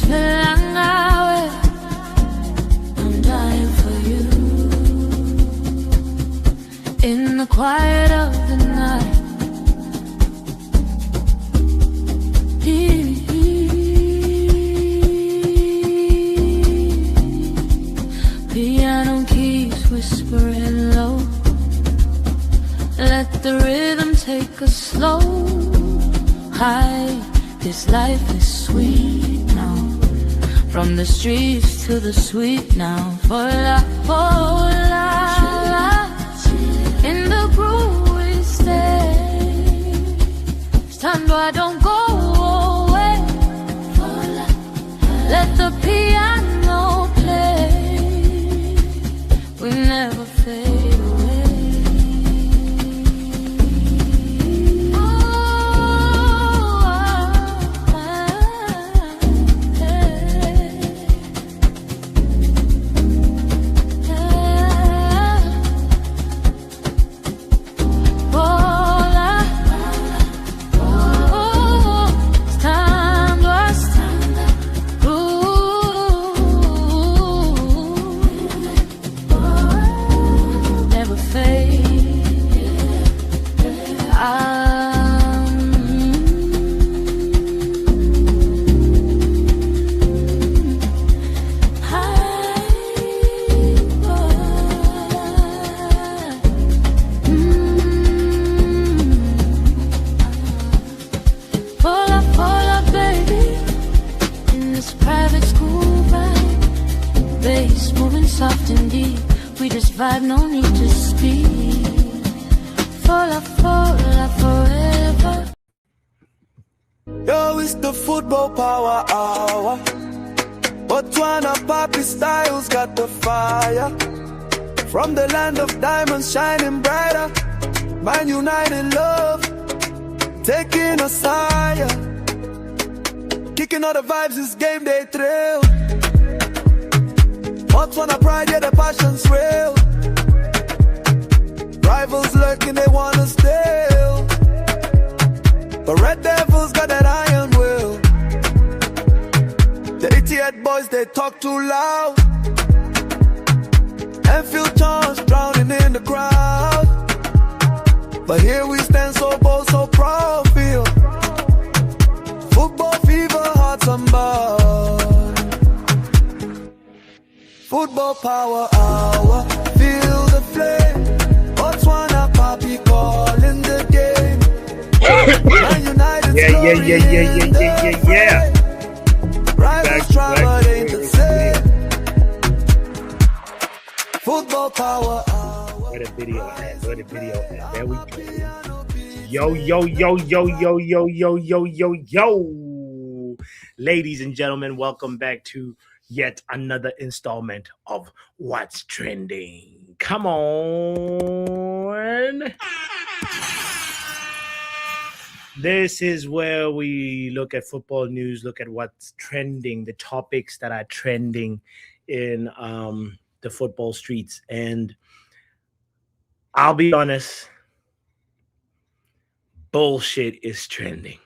I'm dying for you. In the quiet of the night, piano keys whispering low. Let the rhythm take us slow. High, this life is sweet now. From the streets to the sweet now. For la, in the groove we stay. Stand where I don't go away. Let the piano play. We never fade away. Soft and deep, we just vibe, no need to speak. Forever. Yo, it's the football power hour. Botswana Papi Styles got the fire. From the land of diamonds shining brighter. Man United love, taking us higher. Kicking all the vibes, this game they thrill. Botswana pride, yeah, the passion's real. Rivals lurking, they wanna steal. But Red Devils got that iron will. The idiot boys, they talk too loud. Enfield Towns drowning in the crowd. But here we stand so bold, so proud, feel. Football fever, hearts unbound. Football power hour, feel the flame. Botswana Papi calling the game. Man United yeah. Rivals try but ain't the same. Football power hour. Where the video at? There we go. Yo. Ladies and gentlemen, welcome back to yet another installment of What's Trending. Come on. This is where we look at football news, look at what's trending, the topics that are trending in the football streets. And I'll be honest, bullshit is trending.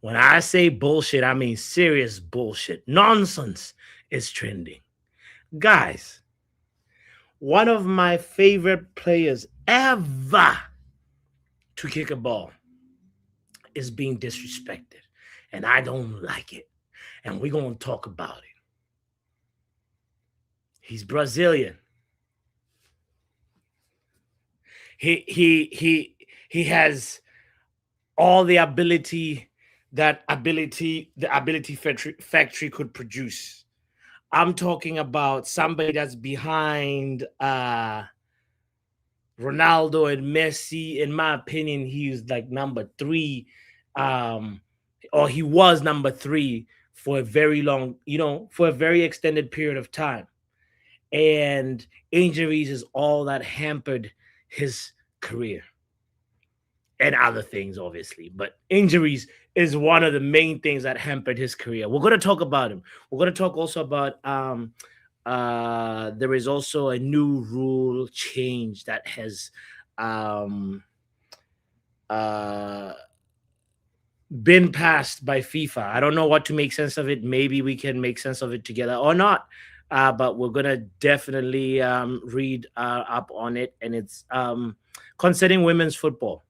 When I say bullshit, I mean serious bullshit. Nonsense is trending. Guys, one of my favorite players ever to kick a ball is being disrespected. And I don't like it. And we're going to talk about it. He's Brazilian. He has all the ability the ability factory could produce. I'm talking about somebody that's behind Ronaldo and Messi. In my opinion, he's like number 3, or he was number 3 for a very long, for a very extended period of time. And injuries is all that hampered his career. And other things, obviously. But injuries is one of the main things that hampered his career. We're going to talk about him. We're going to talk also about there is also a new rule change that has been passed by FIFA. I don't know what to make sense of it. Maybe we can make sense of it together or not. But we're gonna definitely read up on it, and it's concerning women's football.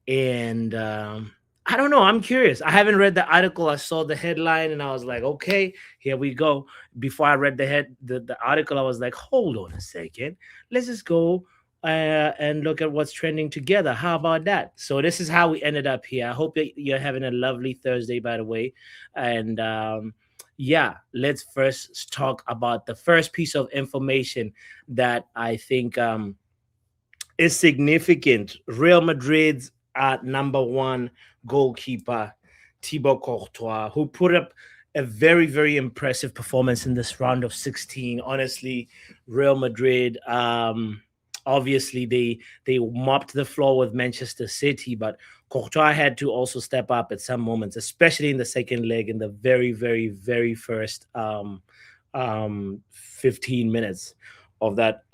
And I don't know. I'm curious. I haven't read the article. I saw the headline, and I was like, okay, here we go. Before I read the article, I was like, hold on a second. Let's just go and look at what's trending together. How about that? So this is how we ended up here. I hope that you're having a lovely Thursday, by the way. And yeah, let's first talk about the first piece of information that I think is significant. Real Madrid's number one goalkeeper, Thibaut Courtois, who put up a very, very impressive performance in this round of 16. Honestly, Real Madrid, obviously they mopped the floor with Manchester City, but Courtois had to also step up at some moments, especially in the second leg, in the very, very, very first 15 minutes of that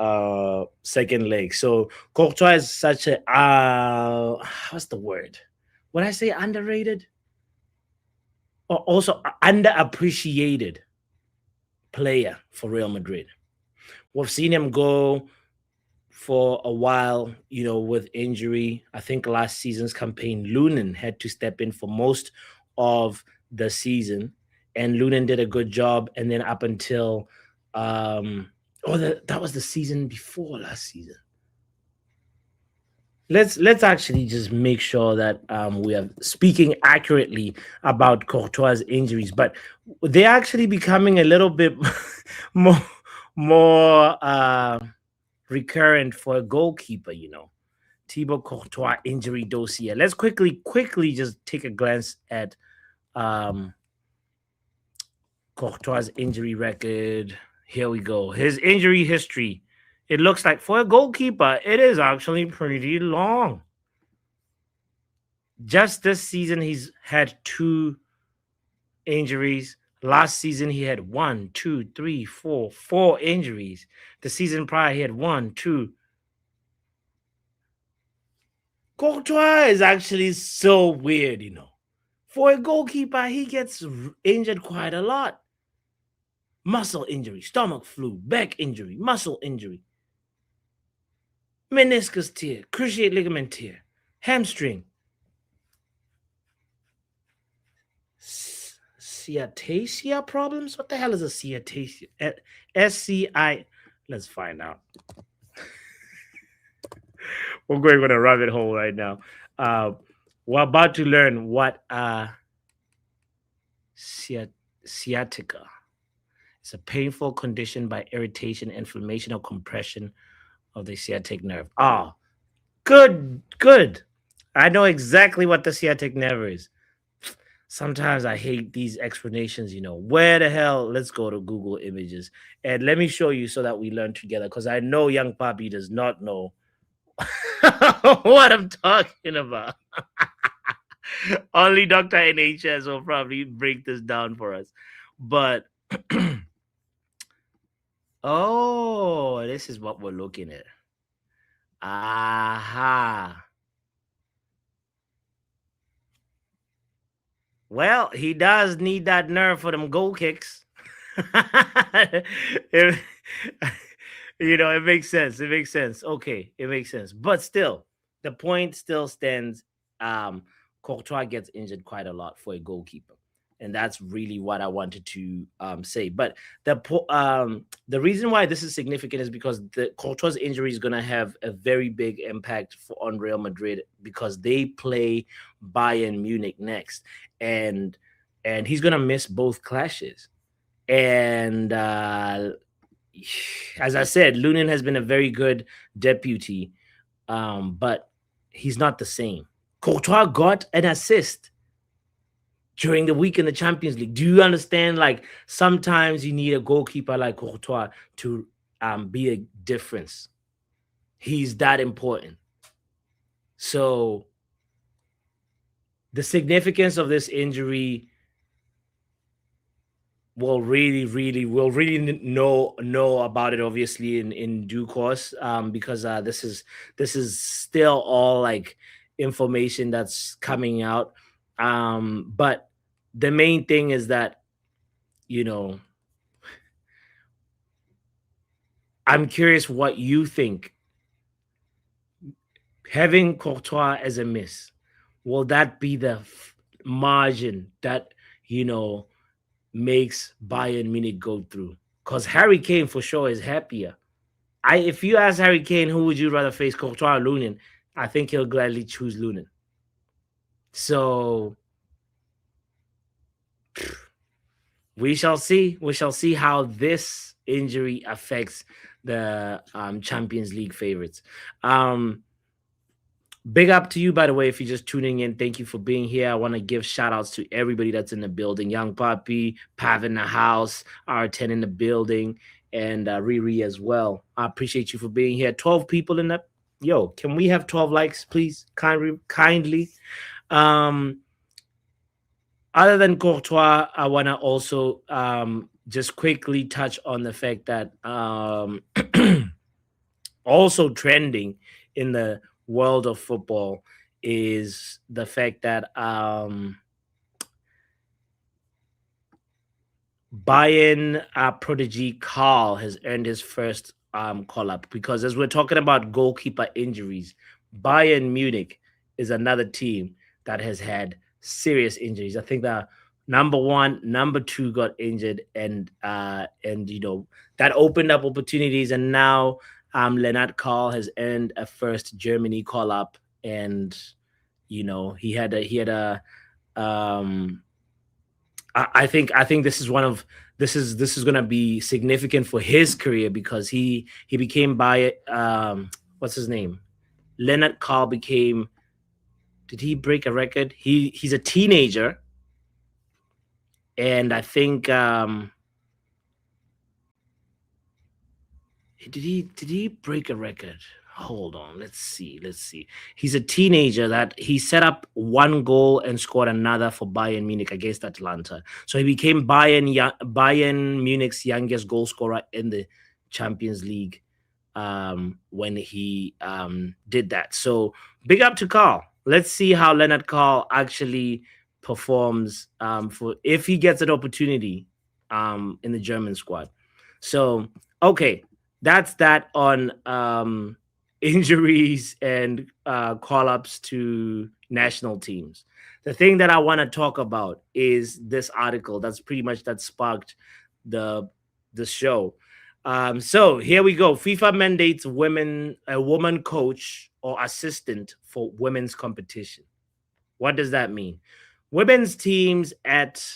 second leg. So Courtois is such a what's the word? Would I say underrated? Or also underappreciated player for Real Madrid. We've seen him go for a while, with injury. I think last season's campaign, Lunin had to step in for most of the season, and Lunin did a good job. And then up until that was the season before last season. Let's actually just make sure that we are speaking accurately about Courtois' injuries, but they're actually becoming a little bit more recurrent for a goalkeeper. Thibaut Courtois injury dossier. Let's quickly just take a glance at Courtois' injury record. Here we go. His injury history. It looks like for a goalkeeper, it is actually pretty long. Just this season, he's had 2 injuries. Last season, he had 4 injuries. The season prior, he had 1, 2. Courtois is actually so weird, For a goalkeeper, he gets injured quite a lot. Muscle injury, stomach flu, back injury, muscle injury, meniscus tear, cruciate ligament tear, hamstring, sciatica problems. What the hell is a sciatica? SCI. Let's find out. We're going on a rabbit hole right now. We're about to learn what sciatica. It's a painful condition by irritation, inflammation, or compression of the sciatic nerve. Good. I know exactly what the sciatic nerve is. Sometimes I hate these explanations, Where the hell? Let's go to Google Images and let me show you so that we learn together, because I know young Papi does not know what I'm talking about. Only Dr. NHS will probably break this down for us. But oh, this is what we're looking at. Aha. Well, he does need that nerve for them goal kicks. it makes sense. It makes sense. Okay, it makes sense. But still, the point still stands. Courtois gets injured quite a lot for a goalkeeper. And that's really what I wanted to say. But the reason why this is significant is because the Courtois' injury is going to have a very big impact on Real Madrid, because they play Bayern Munich next, and he's going to miss both clashes. And as I said, Lunin has been a very good deputy, but he's not the same. Courtois got an assist during the week in the Champions League. Do you understand? Like, sometimes you need a goalkeeper like Courtois to be a difference. He's that important. So the significance of this injury we'll really know about it, obviously, in due course, because this is still all like information that's coming out. But the main thing is that, you know, I'm curious what you think. Having Courtois as a miss, will that be the margin that, you know, makes Bayern Munich go through? Because Harry Kane for sure is happier. If you ask Harry Kane, who would you rather face, Courtois or Lunin? I think he'll gladly choose Lunin. So we shall see. We shall see how this injury affects the Champions League favorites. Big up to you, by the way, if you're just tuning in. Thank you for being here. I want to give shout outs to everybody that's in the building. Young Papi, Pav in the house, R10 in the building, and Riri as well. I appreciate you for being here. 12 people in the... Yo, can we have 12 likes, please? Kindly. Other than Courtois, I want to also just quickly touch on the fact that also trending in the world of football is the fact that Bayern prodigy Carl has earned his first call-up, because as we're talking about goalkeeper injuries, Bayern Munich is another team that has had serious injuries. I think that number one, number two got injured, and you know, that opened up opportunities, and now Lennart Carl has earned a first Germany call up, and you know, he had a I think this is this is gonna be significant for his career, because he became by what's his name? Lennart Carl became... Did he break a record? He's a teenager, and I think did he break a record? Hold on, let's see. He's a teenager that he set up one goal and scored another for Bayern Munich against Atlanta. So he became Bayern Munich's youngest goal scorer in the Champions League when he did that. So big up to Carl. Let's see how Lennart Carl actually performs for if he gets an opportunity in the German squad. So okay, that's that on injuries and call-ups to national teams. The thing that I want to talk about is this article that sparked the show. So here we go. FIFA mandates a woman coach or assistant for women's competition. What does that mean? Women's teams at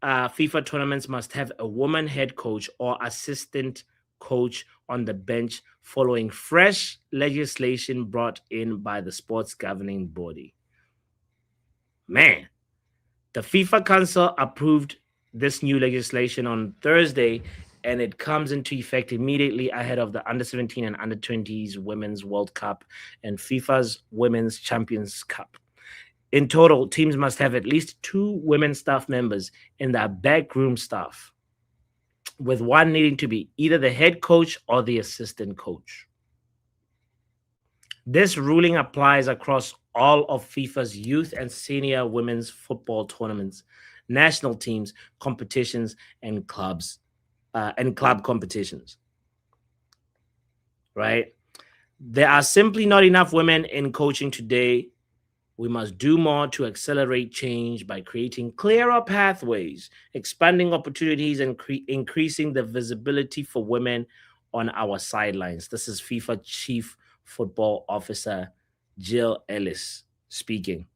FIFA tournaments must have a woman head coach or assistant coach on the bench following fresh legislation brought in by the sports governing body. Man, the FIFA Council approved this new legislation on Thursday, and it comes into effect immediately ahead of the Under-17 and Under-20s Women's World Cup and FIFA's Women's Champions Cup. In total, teams must have at least 2 women staff members in their backroom staff, with one needing to be either the head coach or the assistant coach. This ruling applies across all of FIFA's youth and senior women's football tournaments, national teams, competitions, and clubs, and club competitions. Right? There are simply not enough women in coaching today. We must do more to accelerate change by creating clearer pathways, expanding opportunities, and increasing the visibility for women on our sidelines. This is FIFA Chief Football Officer Jill Ellis speaking.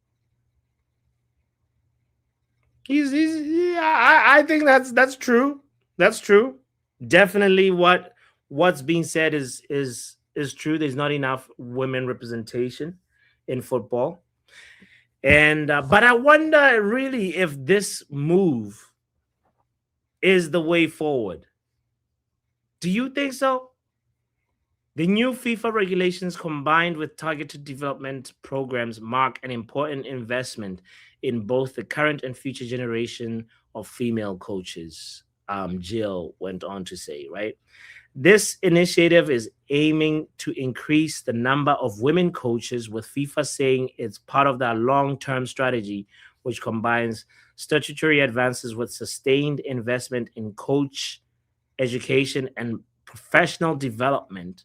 I think that's true. That's true. Definitely, what's being said is true. There's not enough women representation in football. And but I wonder really if this move is the way forward. Do you think so? The new FIFA regulations combined with targeted development programs mark an important investment in both the current and future generation of female coaches, Jill went on to say, right? This initiative is aiming to increase the number of women coaches, with FIFA saying it's part of their long term strategy, which combines statutory advances with sustained investment in coach education and professional development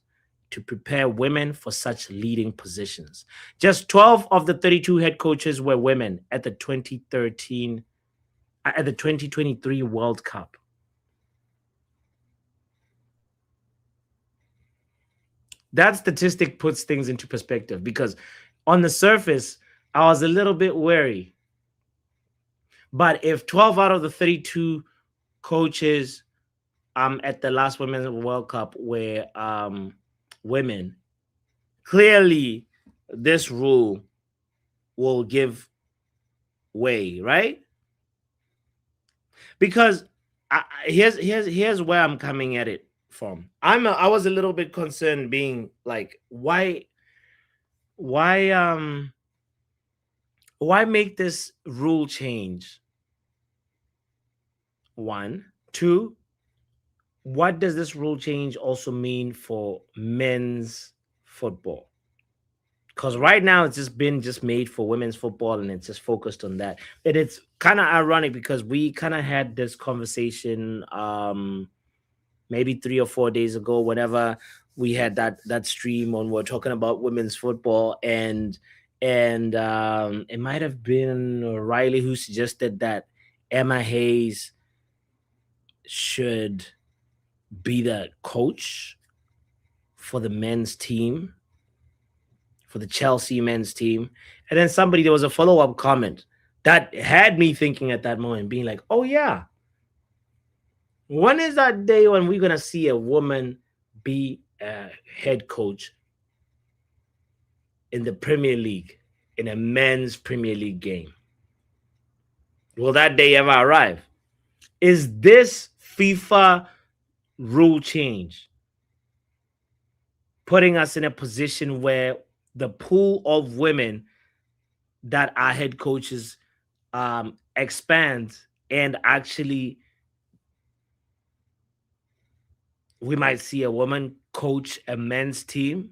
to prepare women for such leading positions. Just 12 of the 32 head coaches were women at the 2023 World Cup. That statistic puts things into perspective because on the surface, I was a little bit wary. But if 12 out of the 32 coaches at the last Women's World Cup were women, clearly this rule will give way, right? Because here's where I'm coming at it from. I was a little bit concerned, being like, why um why make this rule change? One, two, what does this rule change also mean for men's football? Because right now it's just made for women's football and it's just focused on that. And it's kind of ironic because we kind of had this conversation maybe 3 or 4 days ago, whenever we had that stream when we're talking about women's football, and it might have been Riley who suggested that Emma Hayes should be the coach for the men's team, for the Chelsea men's team. And then there was a follow-up comment that had me thinking at that moment, being like, oh yeah, when is that day when we're going to see a woman be a head coach in the Premier League, in a men's Premier League game? Will that day ever arrive? Is this FIFA rule change putting us in a position where the pool of women that are head coaches expands, and actually we might see a woman coach a men's team?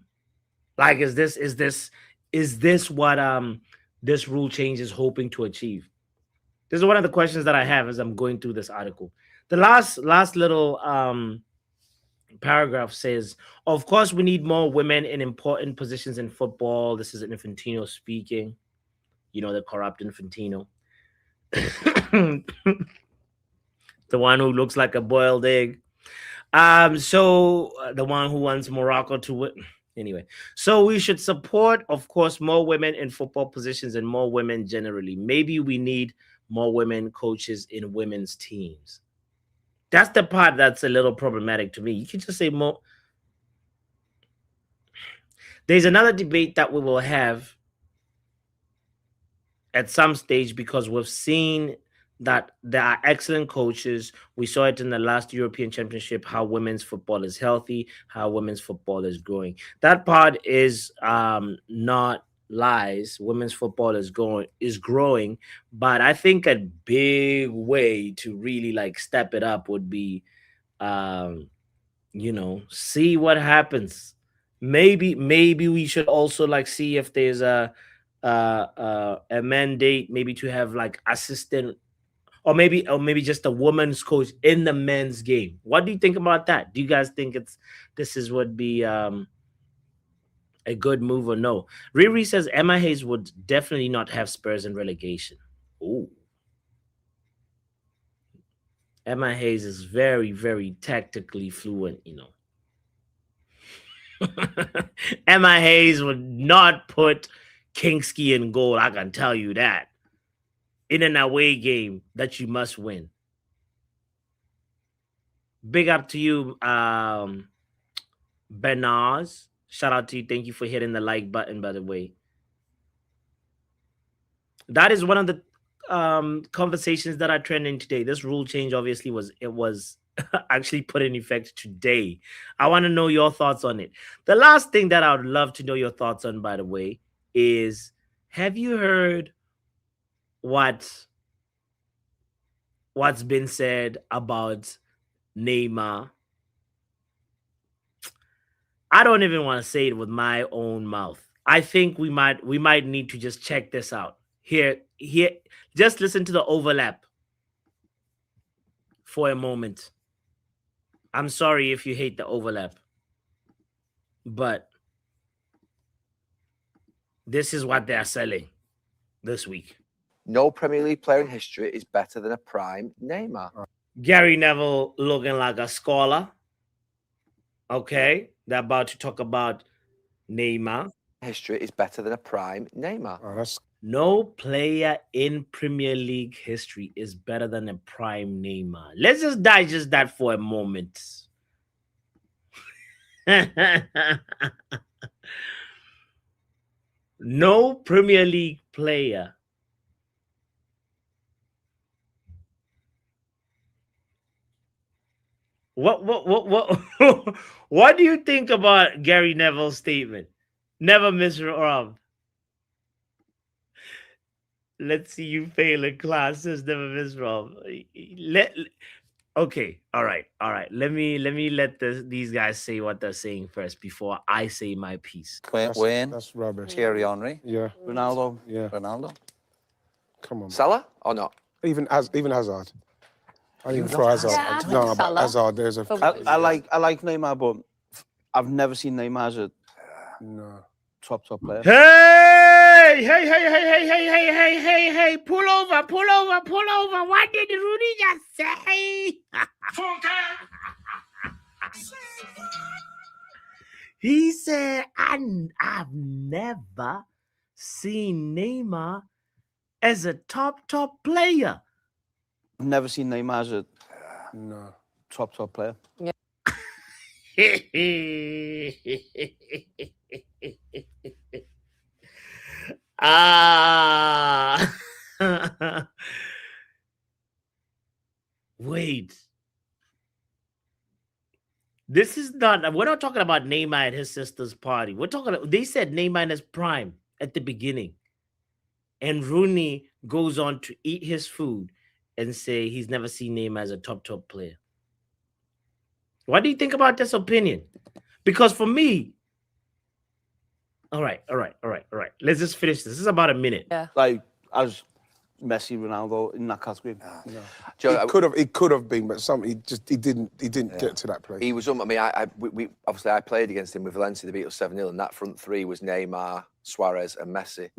Like, is this what this rule change is hoping to achieve? This is one of the questions that I have as I'm going through this article. The last little paragraph says, of course, we need more women in important positions in football. This is Infantino speaking, the corrupt Infantino. The one who looks like a boiled egg. So the one who wants Morocco to win. Anyway, so we should support, of course, more women in football positions and more women generally. Maybe we need more women coaches in women's teams. That's the part that's a little problematic to me. You can just say more. There's another debate that we will have at some stage, because we've seen that there are excellent coaches. We saw it in the last European Championship, how women's football is healthy, how women's football is growing. That part is not lies. Women's football is growing, but I think a big way to really like step it up would be see what happens. Maybe we should also like see if there's a mandate, maybe to have like assistant, or maybe just a woman's coach in the men's game. What do you think about that? Do you guys think this would be a good move or no? Riri says Emma Hayes would definitely not have Spurs in relegation. Ooh. Emma Hayes is very, very tactically fluent, Emma Hayes would not put Kingsky in goal, I can tell you that. In an away game that you must win. Big up to you, Bernaz. Shout out to you. Thank you for hitting the like button, by the way. That is one of the conversations that are trending today. This rule change obviously was actually put in effect today. I want to know your thoughts on it. The last thing that I would love to know your thoughts on, by the way, is, have you heard what's been said about Neymar I don't even want to say it with my own mouth. I think we might need to just check this out. Here, just listen to the overlap for a moment. I'm sorry if you hate the overlap, but this is what they're selling this week. No Premier League player in history is better than a prime Neymar. Gary Neville looking like a scholar. Okay, they're about to talk about Neymar. History is better than a prime Neymar. No player in Premier League history is better than a prime Neymar. Let's just digest that for a moment. No Premier League player What what do you think about Gary Neville's statement? Never miss Rob. Let's see you fail in classes. Never miss Rob. Okay, all right. Let me let these guys say what they're saying first before I say my piece. Wayne, That's rubbish. Thierry Henry, Yeah, Ronaldo. yeah. Ronaldo. Come on. Salah or not? Even Hazard. I didn't even throw Hazard. Yeah, I think No, but Salah. Hazard. There's a. I like Neymar, but I've never seen Neymar as a No. top player. Hey, pull over. What did Rudy just say? He said, I've never seen Neymar as a top player. I've never seen Neymar as a No. top player. Wait. This is not, we're not talking about Neymar at his sister's party. They said Neymar in his prime at the beginning. And Rooney goes on to eat his food and say he's never seen Neymar as a top player. What do you think about this opinion? Because for me, all right. Let's just finish this. This is about a minute. Yeah. Like as Messi, Ronaldo in that category. No. Joe, It could have been, but he didn't get to that place. He was. I mean, we obviously I played against him with Valencia. They beat us 7-0, and that front three was Neymar, Suarez, and Messi.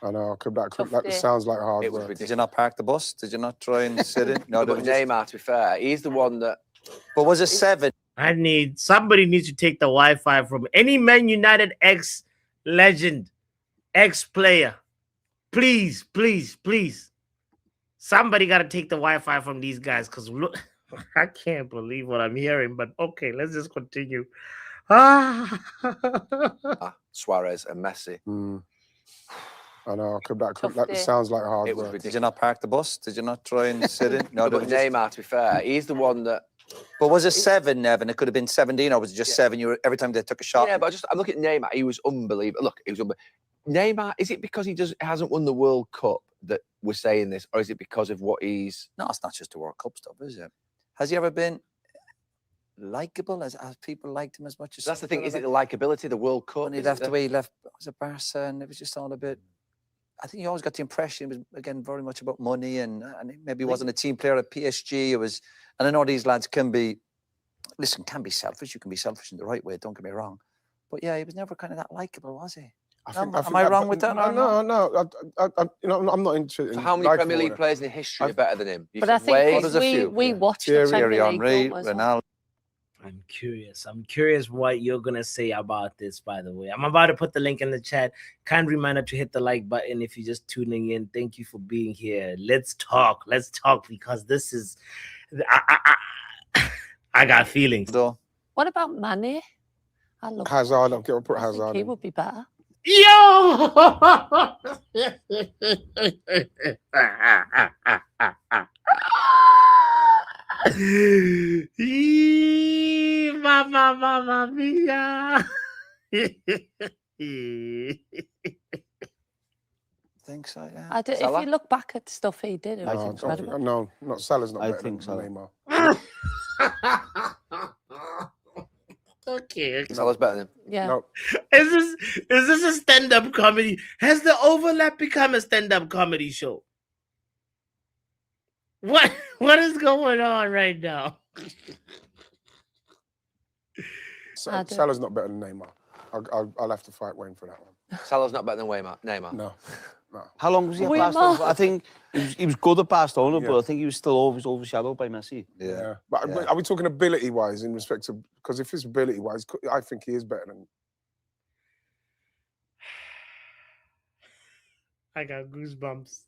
I know. That sounds like hard It was work. ridiculous. Did you not park the bus? Did you not try and sit in? No, but Neymar, to be fair, he's the one that. But was it 7? Somebody needs to take the Wi-Fi from any Man United ex-legend, ex-player. Please. Somebody got to take the Wi-Fi from these guys because look, I can't believe what I'm hearing. But okay, let's just continue. Suarez and Messi. I know. That day. sounds like hard It was work. ridiculous. Did you not park the bus? Did you not try and sit in? No, but Neymar, to be fair, he's the one that. But was it 7, Nevin? It could have been 17, or was it just 7? You were every time they took a shot. Yeah, but I'm looking at Neymar. He was unbelievable. Look, he was unbelievable. Neymar, is it because he hasn't won the World Cup that we're saying this, or is it because of what he's? No, it's not just the World Cup stuff, is it? Has he ever been likable? As people liked him as much as? That's the thing. Is it the likability, the World Cup? When he left the way he left, was it Barca, and it was just all a bit. I think you always got the impression it was again very much about money, and maybe he wasn't a team player at PSG. It was, and I know these lads can be selfish. You can be selfish in the right way. Don't get me wrong, but yeah, he was never kind of that likable, was he? Am I wrong with that? No. I'm not interested. So how many Premier League players in history are better than him? But I think there's a few. we watched the Thierry Premier League, Henry, don't we, as well? Ronaldo. I'm curious what you're gonna say about this, by the way. I'm about to put the link in the chat. Kind reminder to hit the like button if you're just tuning in. Thank you for being here. Let's talk because this is I got feelings. What about Mane? I love Hazard. I'll put I Hazard think he in. would be better. Yo! Mamma mia! Think so, yeah. If Salah? you look back at stuff he did, it was No, incredible. no, not Salah's not I better think than so. Neymar. Okay. Salah's better than him. Yeah. No. Is this a stand-up comedy? Has the overlap become a stand-up comedy show? What is going on right now? Salah's not better than Neymar. I'll have to fight Wayne for that one. Salah's not better than Neymar. No. How long was he at Neymar. Barcelona? I think he was good at Barcelona, Yeah. but I think he was still always overshadowed by Messi. Yeah. But are we talking ability-wise in respect to... Because if it's ability-wise, I think he is better than... I got goosebumps.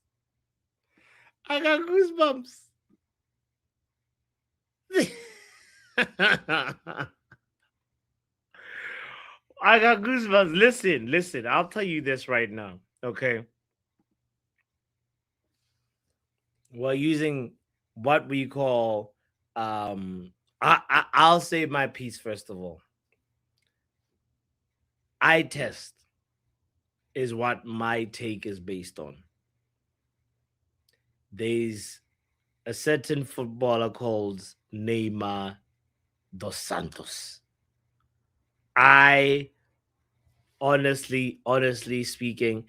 I got goosebumps. I got goosebumps. Listen, I'll tell you this right now, okay? We're using what we call I'll say my piece first of all. Eye test is what my take is based on. There's a certain footballer called Neymar dos Santos. I honestly speaking,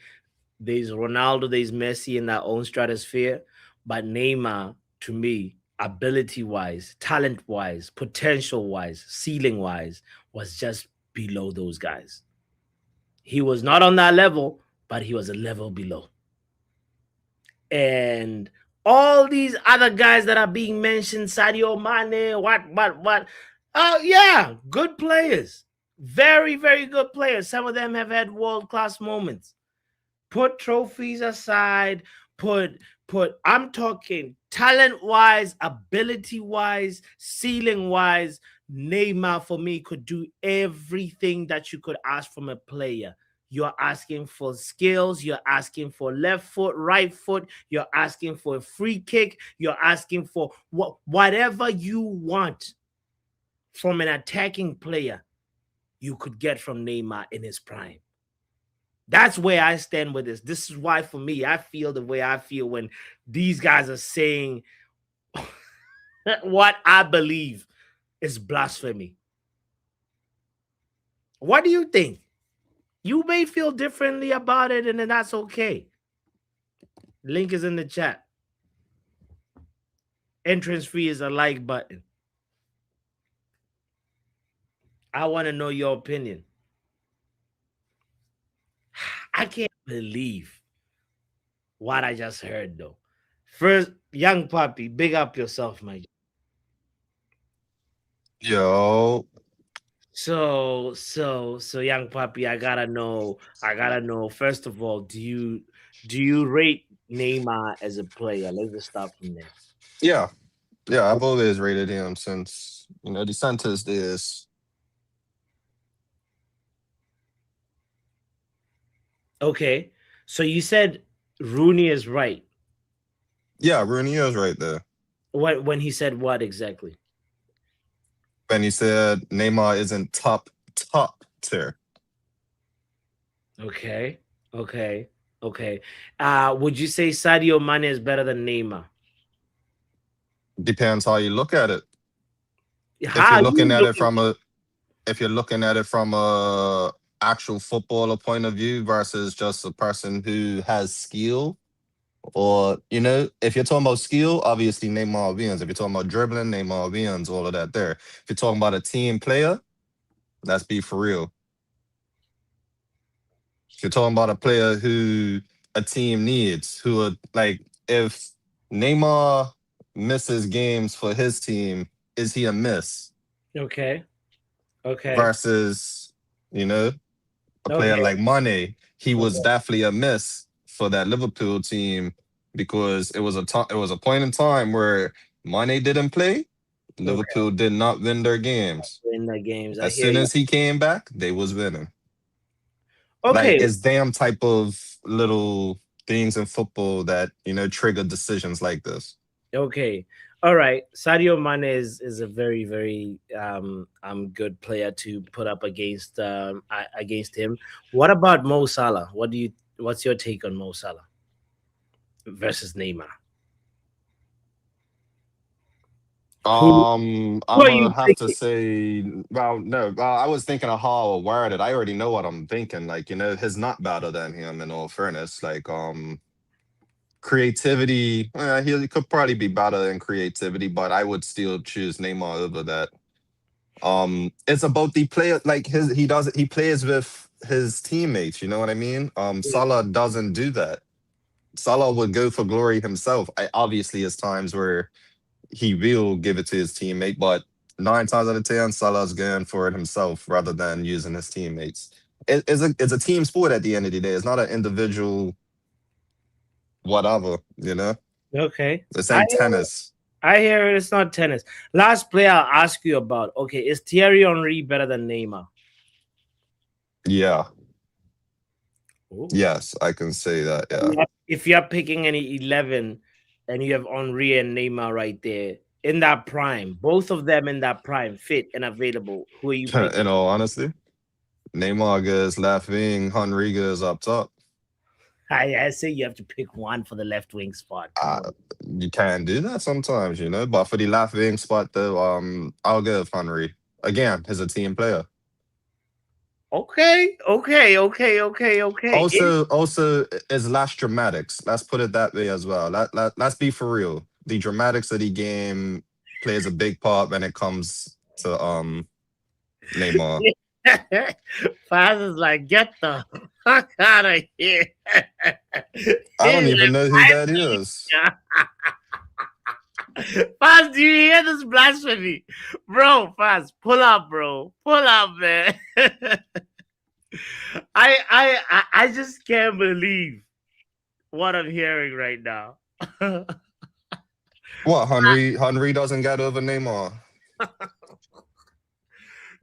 there's Ronaldo, there's Messi in their own stratosphere, but Neymar, to me, ability-wise, talent-wise, potential-wise, ceiling-wise, was just below those guys. He was not on that level, but he was a level below. And all these other guys that are being mentioned, Sadio Mane, what? Oh, yeah, good players. Very, very good players. Some of them have had world-class moments. Put trophies aside, I'm talking talent-wise, ability-wise, ceiling-wise. Neymar, for me, could do everything that you could ask from a player. You're asking for skills. You're asking for left foot, right foot. You're asking for a free kick. You're asking for whatever you want from an attacking player, you could get from Neymar in his prime. That's where I stand with this. This is why, for me, I feel the way I feel when these guys are saying what I believe is blasphemy. What do you think? You may feel differently about it, and then that's okay. Link is in the chat. Entrance fee is a like button. I want to know your opinion. I can't believe what I just heard, though. First, young puppy, big up yourself, my. Yo, So, young puppy, I gotta know. First of all, do you rate Neymar as a player? Let's just start from there. yeah, I've always rated him since the Santos days. Okay, so you said Rooney is right. Yeah, Rooney is right there. When he said what exactly? When he said Neymar isn't top tier. Okay. Would you say Sadio Mane is better than Neymar? Depends how you look at it. If How you're looking you at it from a actual footballer point of view versus just a person who has skill, or if you're talking about skill, obviously Neymar wins. If you're talking about dribbling, Neymar wins. All of that there. If you're talking about a team player, let's be for real. If you're talking about a player who a team needs, who are like, if Neymar misses games for his team, is he a miss? Okay. Versus, a player like Mane, he was definitely a miss for that Liverpool team because it was a point in time where Mane didn't play. Liverpool did not win their games. As soon as he came back, they was winning. Okay. Like, it's damn type of little things in football that trigger decisions like this. Okay. All right. Sadio Mane is a very, very good player to put up against him. What about Mo Salah? What's your take on Mo Salah versus Neymar? Who I'm are you gonna have to picking? say, well, no, I was thinking of how I word it. I already know what I'm thinking. Like, he's not better than him. In all fairness, like, creativity, he could probably be better in creativity, but I would still choose Neymar over that. It's about the player, like he plays with his teammates. You know what I mean? Salah doesn't do that. Salah would go for glory himself. Obviously, there's times where he will give it to his teammate, but 9 times out of 10, Salah's going for it himself rather than using his teammates. It's a team sport at the end of the day. It's not an individual whatever, Okay. This ain't tennis. I hear it. It's not tennis. Last player I'll ask you about. Okay, is Thierry Henry better than Neymar? Yeah. Ooh. Yes, I can say that. Yeah. If you're picking any 11 and you have Henry and Neymar right there in that prime, both of them in that prime, fit and available, who are you picking? In all honesty, Neymar goes left wing, Henry goes up top. I say you have to pick one for the left wing spot. You can do that sometimes, but for the left wing spot, though, I'll go with Henry. Again, he's a team player. Okay. Also, it's less dramatics. Let's put it that way as well. Let's be for real. The dramatics of the game plays a big part when it comes to Neymar. Faz is like, get the fuck out of here. I don't even know who that is. Faz, do you hear this blasphemy? Bro, Faz, pull up, bro. Pull up, man. I just can't believe what I'm hearing right now. What, Henry doesn't get over Neymar?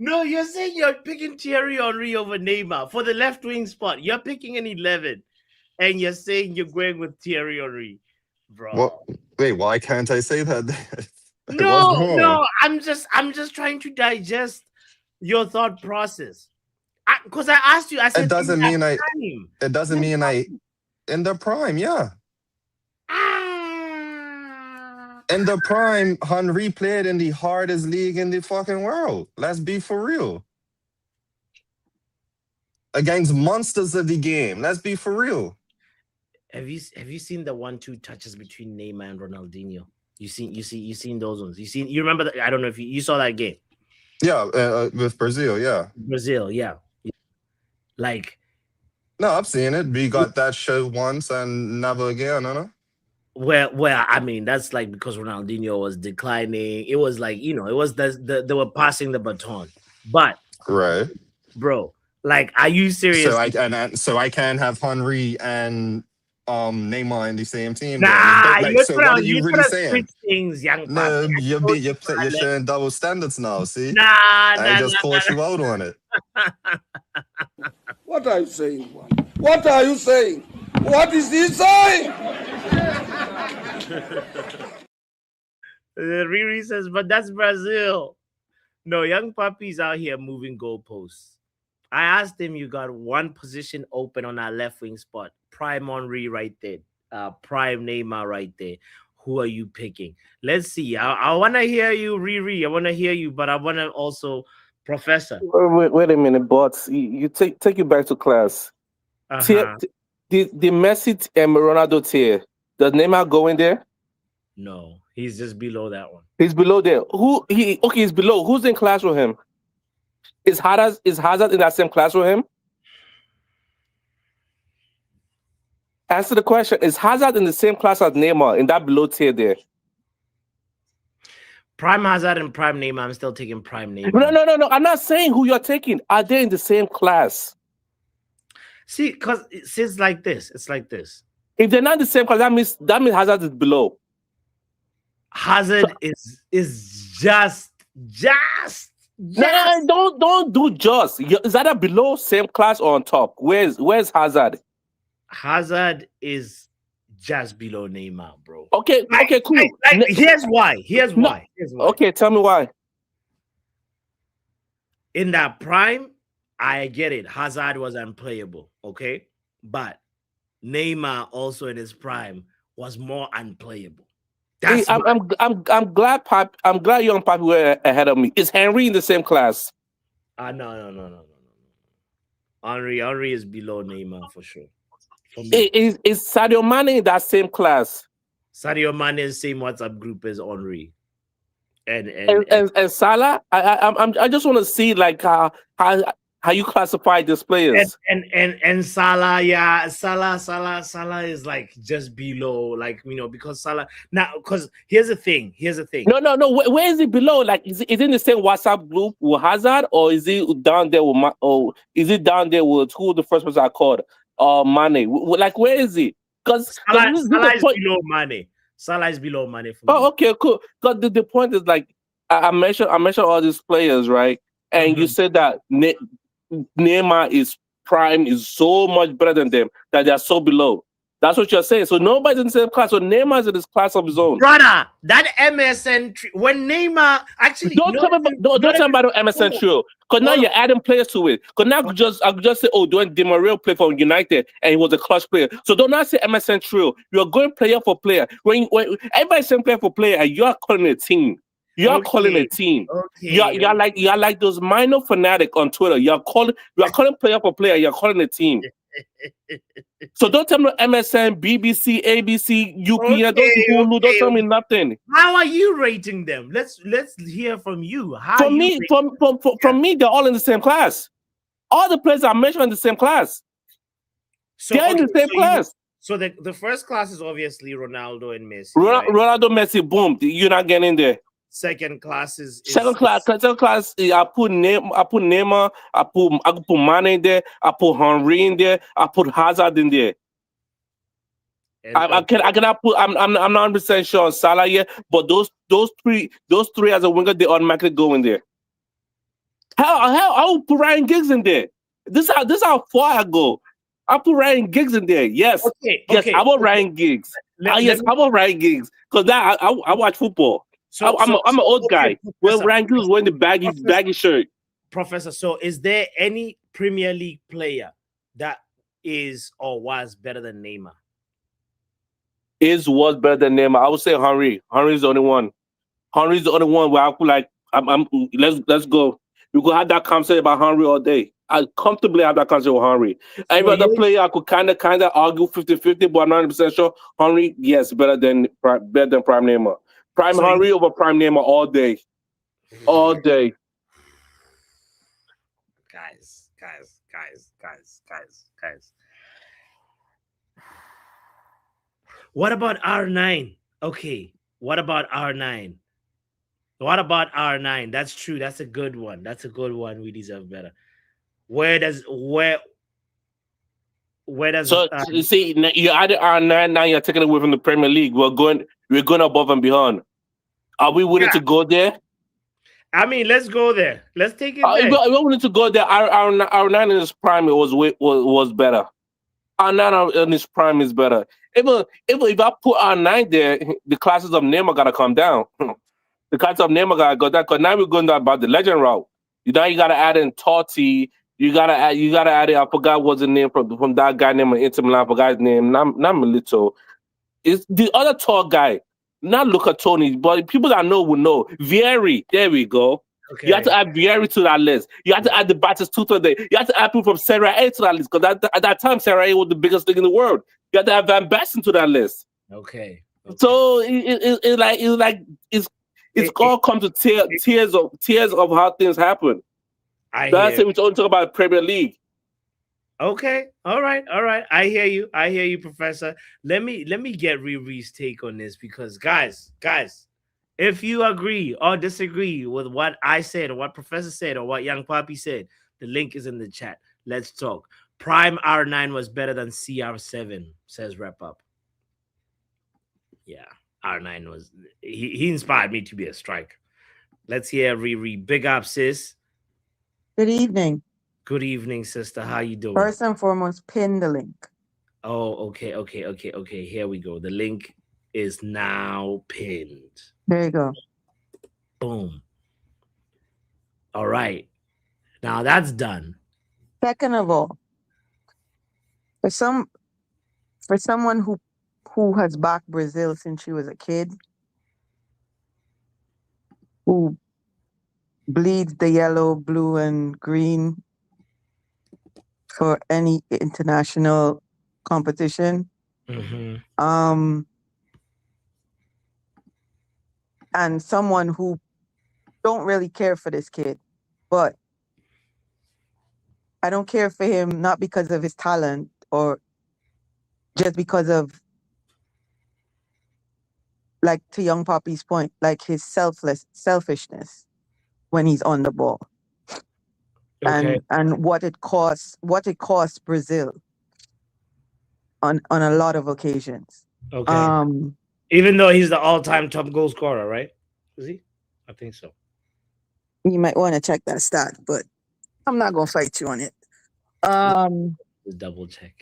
No, you're saying you're picking Thierry Henry over Neymar for the left wing spot. You're picking an 11, and you're saying you're going with Thierry Henry, bro. What? Wait, why can't I say that? No, I'm just trying to digest your thought process. Because I asked you, I said It doesn't mean I. prime. It doesn't mean I. In the prime, yeah. In the prime, Henry played in the hardest league in the fucking world. Let's be for real. Against monsters of the game. Let's be for real. Have you seen the 1-2 touches between Neymar and Ronaldinho? You seen those ones? You remember that? I don't know if you saw that game. Yeah, with Brazil, yeah. Brazil, yeah. Like, no, I've seen it. We got that show once and never again, no? Well, I mean, that's like because Ronaldinho was declining. It was like, it was they were passing the baton. But right, bro, like, are you serious? So I can have Henry and Neymar in the same team. Nah, so what are you really saying? Things, young no, you're showing double standards now. See, I just caught you out on it. What are you saying? What are you saying? What is he saying? Riri says, but that's Brazil. No, young puppies out here moving goalposts. I asked him, you got one position open on that left wing spot. Prime Henry right there. Prime Neymar right there. Who are you picking? Let's see. I want to hear you, Riri. I want to hear you, but I want to also, Professor. Wait a minute, bots. You take you back to class. The Messi and Ronaldo tier. Does Neymar go in there? No, he's just below that one. He's below there. He's below. Who's in class with him? Is Hazard in that same class with him? Answer the question. Is Hazard in the same class as Neymar in that below tier there? Prime Hazard and Prime Neymar. I'm still taking Prime Neymar. No. I'm not saying who you're taking. Are they in the same class? See, because it's like this. It's like this. If they're not in the same class, that means Hazard is below. Hazard is just. No, don't do just. Is that a below, same class, or on top? Where's Hazard? Hazard is just below Neymar, bro. Okay, cool. Here's why. Okay, tell me why. In that prime, I get it. Hazard was unplayable, okay? But Neymar also in his prime was more unplayable. That's I'm glad young Papi were ahead of me. Is Henry in the same class? No. Henry is below Neymar for sure. For me. Is Sadio Mane in that same class? Sadio Mane is same WhatsApp group as Henry. And Salah, I just want to see like how you classify these players. And Salah, yeah, Salah is like just below, like because Salah now. Because here's the thing. No. Where is he below? Like, is it in the same WhatsApp group with Hazard, or is he down there with or is it down there with who the first person I called? Mane. Like, where is he? Because Salah is below Mane. Salah is below Mane for me. Oh, okay, cool. Because the point is like I mentioned all these players, right? And you said that Neymar is so much better than them that they are so below. That's what you're saying. So nobody's in the same class. So Neymar's in this class of his own. Brother, that MSN when Neymar actually don't tell me about the MSN trio. Because now you're adding players to it. Because now I could just say, doing Di Maria play for United and he was a clutch player. So don't not say MSN trio. You're going player for player. When everybody's saying player for player, and you're calling a team. You're calling a team. Okay. You're like those minor fanatic on Twitter. You're calling player for player. You're calling a team. So don't tell me MSN, BBC, ABC, UPN, don't tell me nothing. How are you rating them? Let's hear from you. From me, they're all in the same class. All the players I mentioned in the same class. They're in the same class. So the first class is obviously Ronaldo and Messi. Ronaldo, Messi, boom. You're not getting in there. Second class is second class. I put Neymar. I put Mane in there. I put Henry in there. I put Hazard in there. I cannot put. I'm not 100% sure on Salah yet, but those three as a winger, they automatically go in there. I will put Ryan Giggs in there. This is how far I go. I put Ryan Giggs in there. Yes, yes. I want Ryan Giggs. I want Ryan Giggs because now I watch football. I'm an old guy. Well, Ryan Giggs was wearing the baggy shirt. Professor, so is there any Premier League player that is or was better than Neymar? Was better than Neymar. I would say Henry. Henry's the only one. Henry's the only one where I feel like let's go. You could have that conversation about Henry all day. I comfortably have that conversation with Henry. Every other player I could kind of argue 50-50, but I'm not 100% sure. Henry, yes, better than Prime Neymar. Prime Henry over Prime Neymar all day. All day. Guys. What about R9? Okay. What about R9? That's true. That's a good one. We deserve better. Where does so you see you added R9 now you're taking away from the Premier League. We're going above and beyond. Are we willing to go there? I mean, let's go there. Let's take it there. We're willing to go there. R9 in his prime was better. R9 in his prime is better. If I put R9 there, the classes of Neymar gotta come down. The classes of Neymar gotta go down because now we're going about the legend route. Now you gotta add in Totti. You gotta add it. I forgot what's the name from that guy named Inter Milan. I forgot his name. Not Milito. It's the other tall guy. Not Luca Toni, but people that know will know. Vieri. There we go. Okay. You have to add Vieri to that list. You have to add the Batistuta there. You have to add people from Serie A to that list because at that time Serie A was the biggest league in the world. You have to add Van Basten to that list. Okay. So it's all come to tears of how things happen. That's it. We don't talk about Premier League. Okay. All right. I hear you, Professor. Let me get Riri's take on this because guys, if you agree or disagree with what I said or what Professor said or what Young Papi said, the link is in the chat. Let's talk. Prime R9 was better than CR7, says Rep Up. Yeah, R9 was he inspired me to be a striker. Let's hear Riri. Big up, sis. Good evening. Good evening, sister. How you doing? First and foremost, pin the link. Oh, okay. Here we go. The link is now pinned. There you go. Boom. All right. Now that's done. Second of all, for someone who has backed Brazil since she was a kid, who bleeds the yellow, blue, and green for any international competition. Mm-hmm. And someone who don't really care for this kid, but I don't care for him not because of his talent or just because of, like to Young Poppy's point, like his selfishness when he's on the ball. Okay. And what it costs Brazil on a lot of occasions. Okay. Even though he's the all-time top goal scorer, right? Is he? I think so. You might want to check that stat, but I'm not gonna fight you on it. Just double check.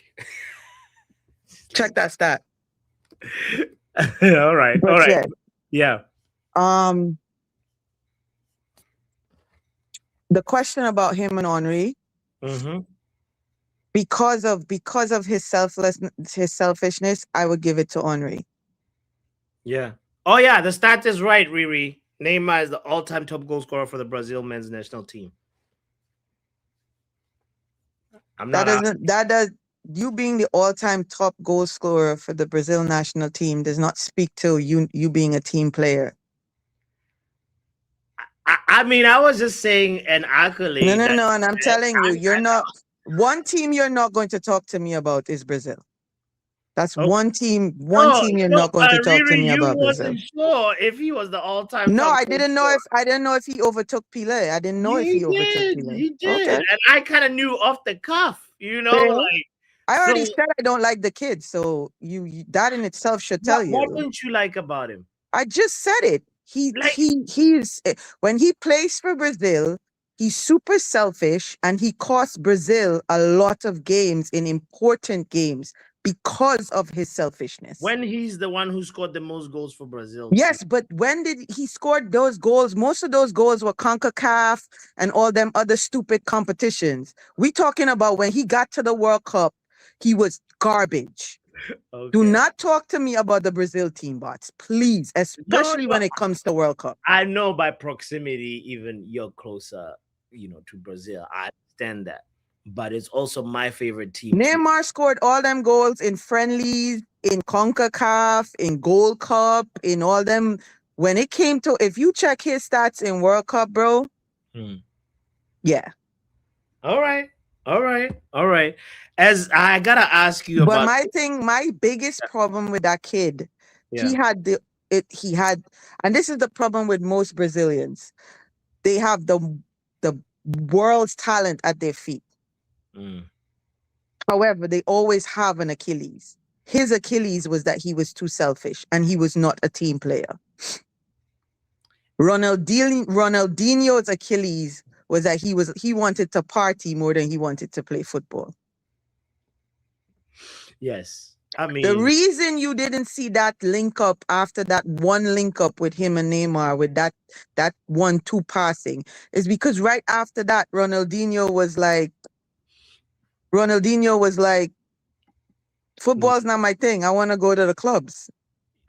Check that stat. All right. But All right. Yeah. The question about him and Henry, Mm-hmm. because of his selfishness, I would give it to Henry. Yeah. Oh yeah, the stat is right, Riri. Neymar is the all-time top goal scorer for the Brazil men's national team. You being the all-time top goal scorer for the Brazil national team does not speak to you being a team player. I mean, I was just saying an accolade. No, and I'm telling you, you're not one team you're not going to talk to me about is Brazil. That's one team you're not going to talk to me about Brazil. Wasn't sure if he was the all-time. No, I didn't know if he overtook Pelé. I didn't know if he overtook Pelé. He did, okay. And I kind of knew off the cuff, like. I already said I don't like the kid, so you that in itself should tell you. What don't you like about him? I just said it. He's when he plays for Brazil, he's super selfish and he costs Brazil a lot of games in important games because of his selfishness. When he's the one who scored the most goals for Brazil. Yes, but when did he score those goals? Most of those goals were CONCACAF and all them other stupid competitions. We talking about when he got to the World Cup, he was garbage. Okay. Do not talk to me about the Brazil team, bots, please, especially when it comes to World Cup. I know by proximity, even you're closer, to Brazil. I understand that. But it's also my favorite team. Neymar scored all them goals in friendlies, in CONCACAF, in Gold Cup, in all them. When it came to, if you check his stats in World Cup, bro, yeah. All right. As I gotta ask you about. But my biggest problem with that kid, he had, and this is the problem with most Brazilians. They have the world's talent at their feet. However, they always have an Achilles. His Achilles was that he was too selfish and he was not a team player. Ronaldinho's Achilles was that he wanted to party more than he wanted to play football. Yes. I mean, the reason you didn't see that link up after that one link up with him and Neymar with that 1-2 passing is because right after that, Ronaldinho was like, football's not my thing. I want to go to the clubs.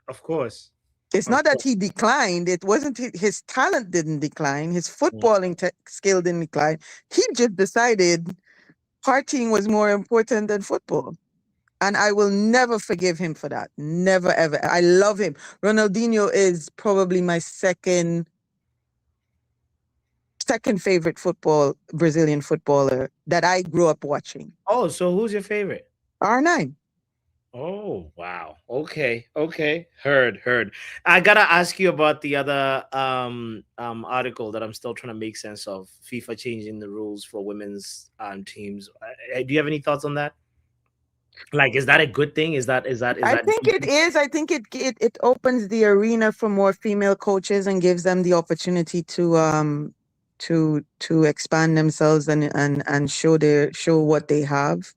Of course. It's not that he declined. It wasn't his talent didn't decline. His footballing skill didn't decline. He just decided partying was more important than football. And I will never forgive him for that. Never, ever. I love him. Ronaldinho is probably my second favorite Brazilian footballer that I grew up watching. Oh, so who's your favorite? R9. Oh, wow. Okay. Heard. I gotta ask you about the other article that I'm still trying to make sense of. FIFA changing the rules for women's teams. Do you have any thoughts on that? Like, is that a good thing? Is that? I think it is. I think it opens the arena for more female coaches and gives them the opportunity to expand themselves and show what they have.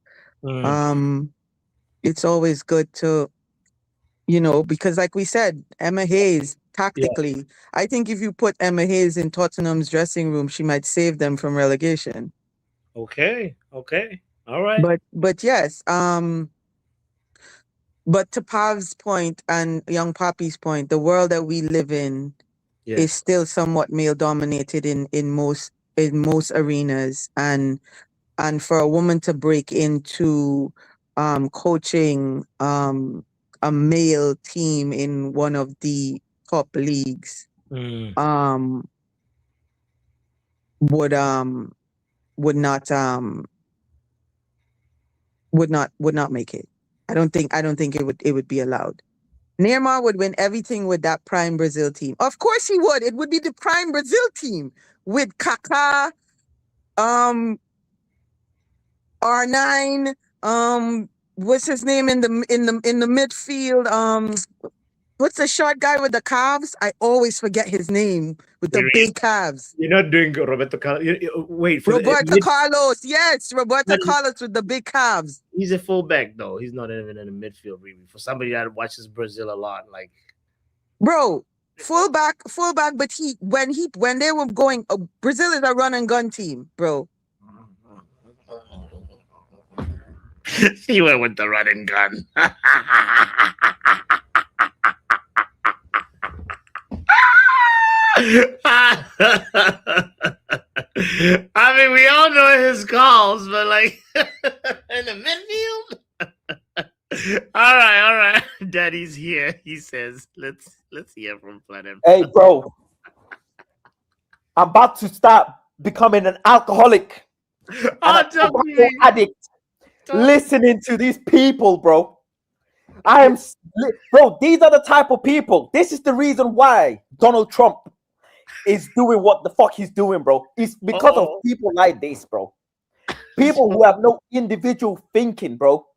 It's always good to, because like we said, Emma Hayes, tactically, I think if you put Emma Hayes in Tottenham's dressing room, she might save them from relegation. Okay. All right. But yes, but to Pav's point and Young Poppy's point, the world that we live in is still somewhat male dominated in most arenas, and for a woman to break into coaching a male team in one of the top leagues would not make it. I don't think it would be allowed. Neymar would win everything with that prime Brazil team. Of course he would. It would be the prime Brazil team with Kaká, R9, what's his name in the midfield? What's the short guy with the calves? I always forget his name with the big calves. You're not doing Roberto Carlos. Wait for Roberto Carlos. Yes, Roberto Carlos with the big calves. He's a fullback though. He's not even in the midfield really. For somebody that watches Brazil a lot, like bro, fullback. But when they were going, Brazil is a run and gun team, bro. He went with the run and gun. I mean, we all know his calls, but like in the midfield. All right. Daddy's here. He says, "Let's hear from Planet." Hey, bro, I'm about to start becoming an alcoholic, an addict. Listening to these people, bro. Bro, these are the type of people. This is the reason why Donald Trump is doing what the fuck he's doing, bro. It's because of people like this, bro. People who have no individual thinking, bro.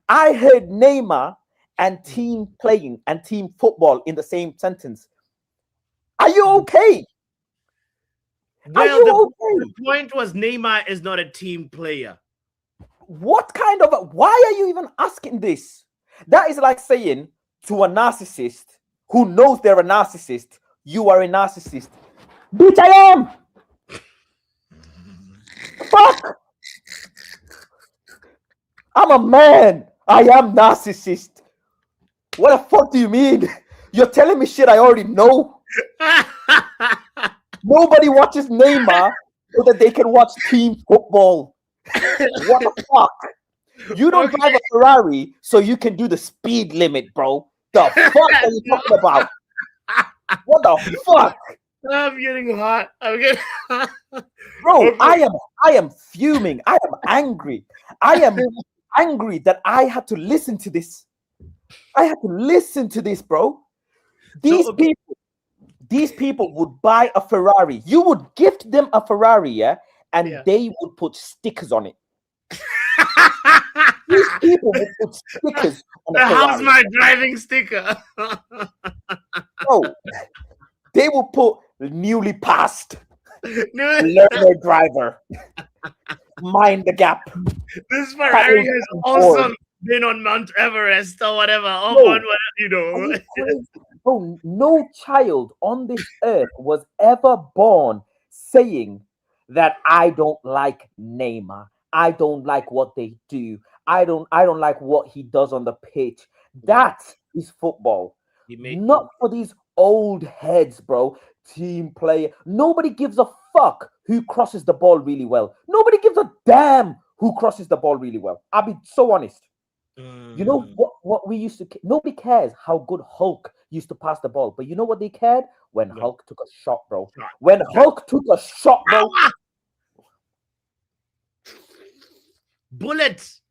I heard Neymar and team playing and team football in the same sentence. Are you okay? Well, the point was Neymar is not a team player. What kind of why are you even asking this? That is like saying to a narcissist who knows they're a narcissist, you are a narcissist. Bitch, I am. Fuck. I'm a man. I am narcissist. What the fuck do you mean? You're telling me shit I already know. Nobody watches Neymar so that they can watch team football. What the fuck? You don't drive a Ferrari so you can do the speed limit, bro. The fuck are you talking about? What the fuck? I'm getting hot. Bro, I am fuming. I am angry. I am angry that I had to listen to this. I had to listen to this, bro. These people would buy a Ferrari. You would gift them a Ferrari, yeah? And they would put stickers on it. These people would put stickers on a Ferrari. How's my driving sticker? Oh, they will put newly passed learner driver. Mind the gap. This Ferrari has also been on Mount Everest or whatever. On whatever, Bro, no child on this earth was ever born saying that I don't like Neymar. I don't like what they do. I don't like what he does on the pitch. That is football. Not for these old heads, bro. Team player. Nobody gives a fuck who crosses the ball really well. Nobody gives a damn who crosses the ball really well. I'll be so honest. You know what we used to nobody cares how good Hulk used to pass the ball, but you know what they cared? When Hulk took a shot, bro. When Hulk took a shot, bro. Bullets.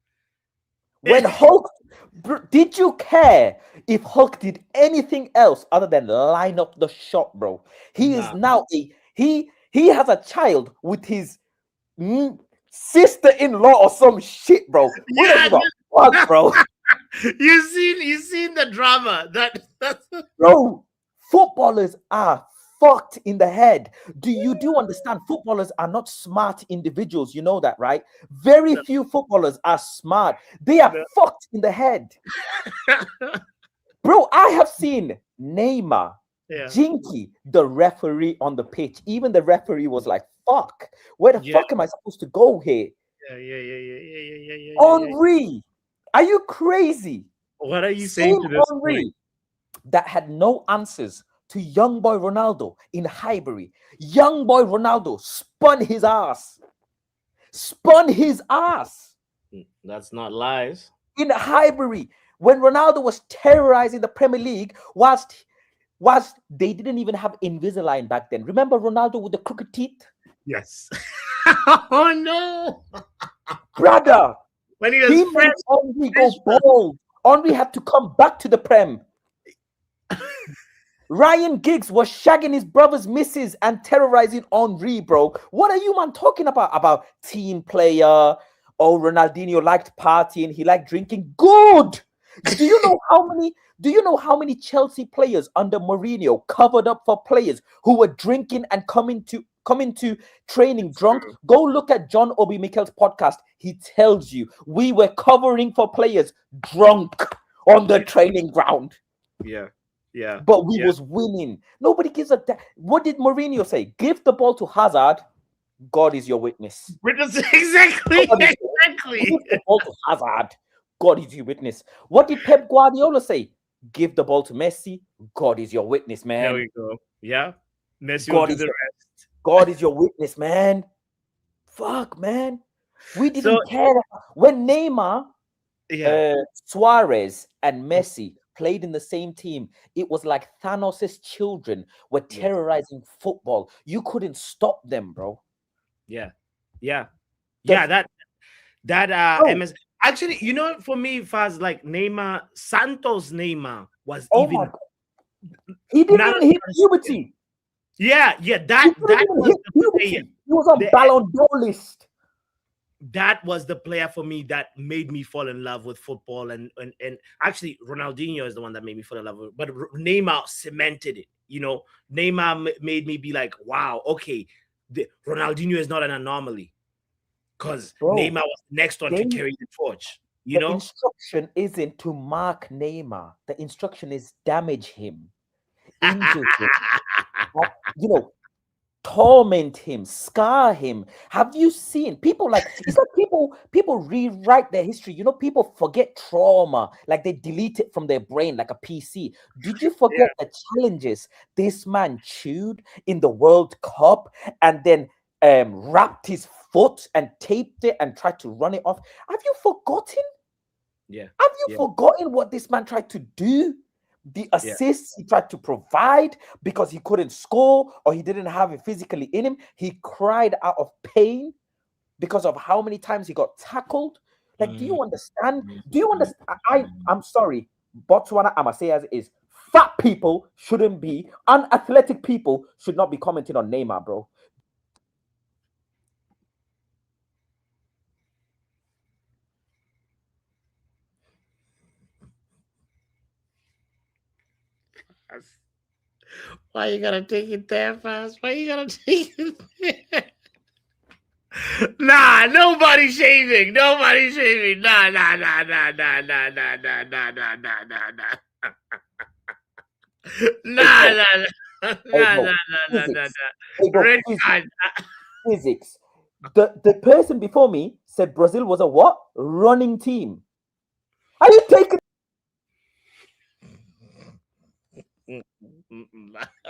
When Hulk, did you care if Hulk did anything else other than line up the shot, bro? He is now he has a child with his sister-in-law or some shit, bro. What, bro? You seen the drama that's bro. Footballers are fucked in the head. Do you understand? Footballers are not smart individuals. You know that, right? Very few footballers are smart. They are fucked in the head. Bro, I have seen Neymar jinky the referee on the pitch. Even the referee was like, fuck, where the fuck am I supposed to go here? Henry, are you crazy? What are you saying to this Henry that had no answers to young boy Ronaldo in Highbury. Young boy Ronaldo spun his ass. That's not lies. In Highbury, when Ronaldo was terrorizing the Premier League, whilst they didn't even have Invisalign back then. Remember Ronaldo with the crooked teeth? Yes. Oh no, brother! When he He was made Henry go bald. Henry had to come back to the Prem. Ryan Giggs was shagging his brother's missus and terrorizing Henry, bro. What are you man talking about? About team player? Oh, Ronaldinho liked partying. He liked drinking. Good. Do you know how many Chelsea players under Mourinho covered up for players who were drinking and coming to training drunk? Go look at John Obi Mikel's podcast. He tells you we were covering for players drunk on the training ground. Yeah. But we was winning. Nobody gives a damn. What did Mourinho say? Give the ball to Hazard. God is your witness. Exactly. Give the ball to Hazard. God is your witness. What did Pep Guardiola say? Give the ball to Messi. God is your witness, man. There we go. Yeah. Messi will do the rest. God is your witness, man. Fuck, man. We didn't care. When Neymar, Suarez, and Messi played in the same team, it was like Thanos' children were terrorizing football. You couldn't stop them, bro. Yeah. That MS. Actually, you know, for me, Faz, like Neymar, Santos Neymar was even. He didn't even hit puberty. Yeah. That was the player. He was on Ballon d'Or list. That was the player for me that made me fall in love with football, and actually Ronaldinho is the one that made me fall in love with it. But Neymar cemented it. You know, Neymar made me be like, wow, okay, Ronaldinho is not an anomaly, because Neymar was the next one to carry the torch. You know, instruction isn't to mark Neymar. The instruction is damage him, injure him, you know, torment him, scar him. Have you seen people like it's like people rewrite their history? You know, people forget trauma, like they delete it from their brain like a PC. Did you forget the challenges this man chewed in the World Cup and then wrapped his foot and taped it and tried to run it off? Have you forgotten? Have you forgotten what this man tried to do? The assists he tried to provide because he couldn't score or he didn't have it physically in him. He cried out of pain because of how many times he got tackled. Like, do you understand? Do you understand? I'm sorry. Botswana, I'ma say as it is. Fat people shouldn't be, unathletic people should not be commenting on Neymar, bro. Why you gotta take it there fast? Why you gotta take it there? Nah, nobody shaving. Nobody shaving. Nah. Physics. The person before me said Brazil was a what? Running team. Are you taking?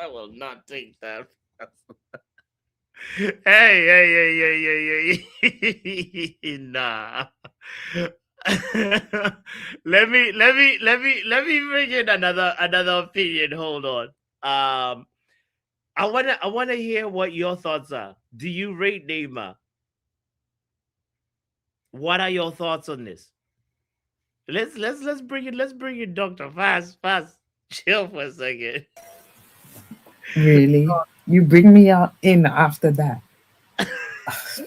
I will not take that. Hey. Nah. let me bring in another opinion. Hold on. I wanna hear what your thoughts are. Do you rate Neymar? What are your thoughts on this? Let's bring it, Doctor. Fast. Chill for a second. Really? You bring me out in after that.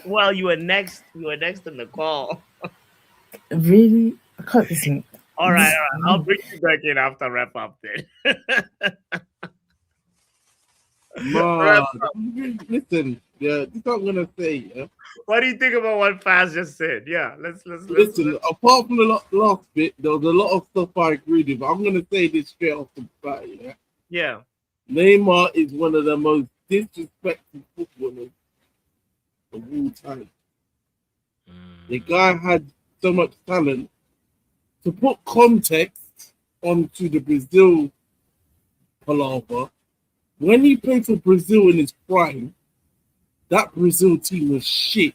Well, you were next in the call. Really? Listen. All right. I'll bring you back in after wrap up then. Man, listen, this is what I'm gonna say. Yeah? What do you think about what Faz just said? Yeah, let's listen. Apart from the last bit, there was a lot of stuff I agreed with, but I'm gonna say this straight off the bat. Yeah. Neymar is one of the most disrespectful footballers of all time. The guy had so much talent. To put context onto the Brazil palaver, when he played for Brazil in his prime, that Brazil team was shit.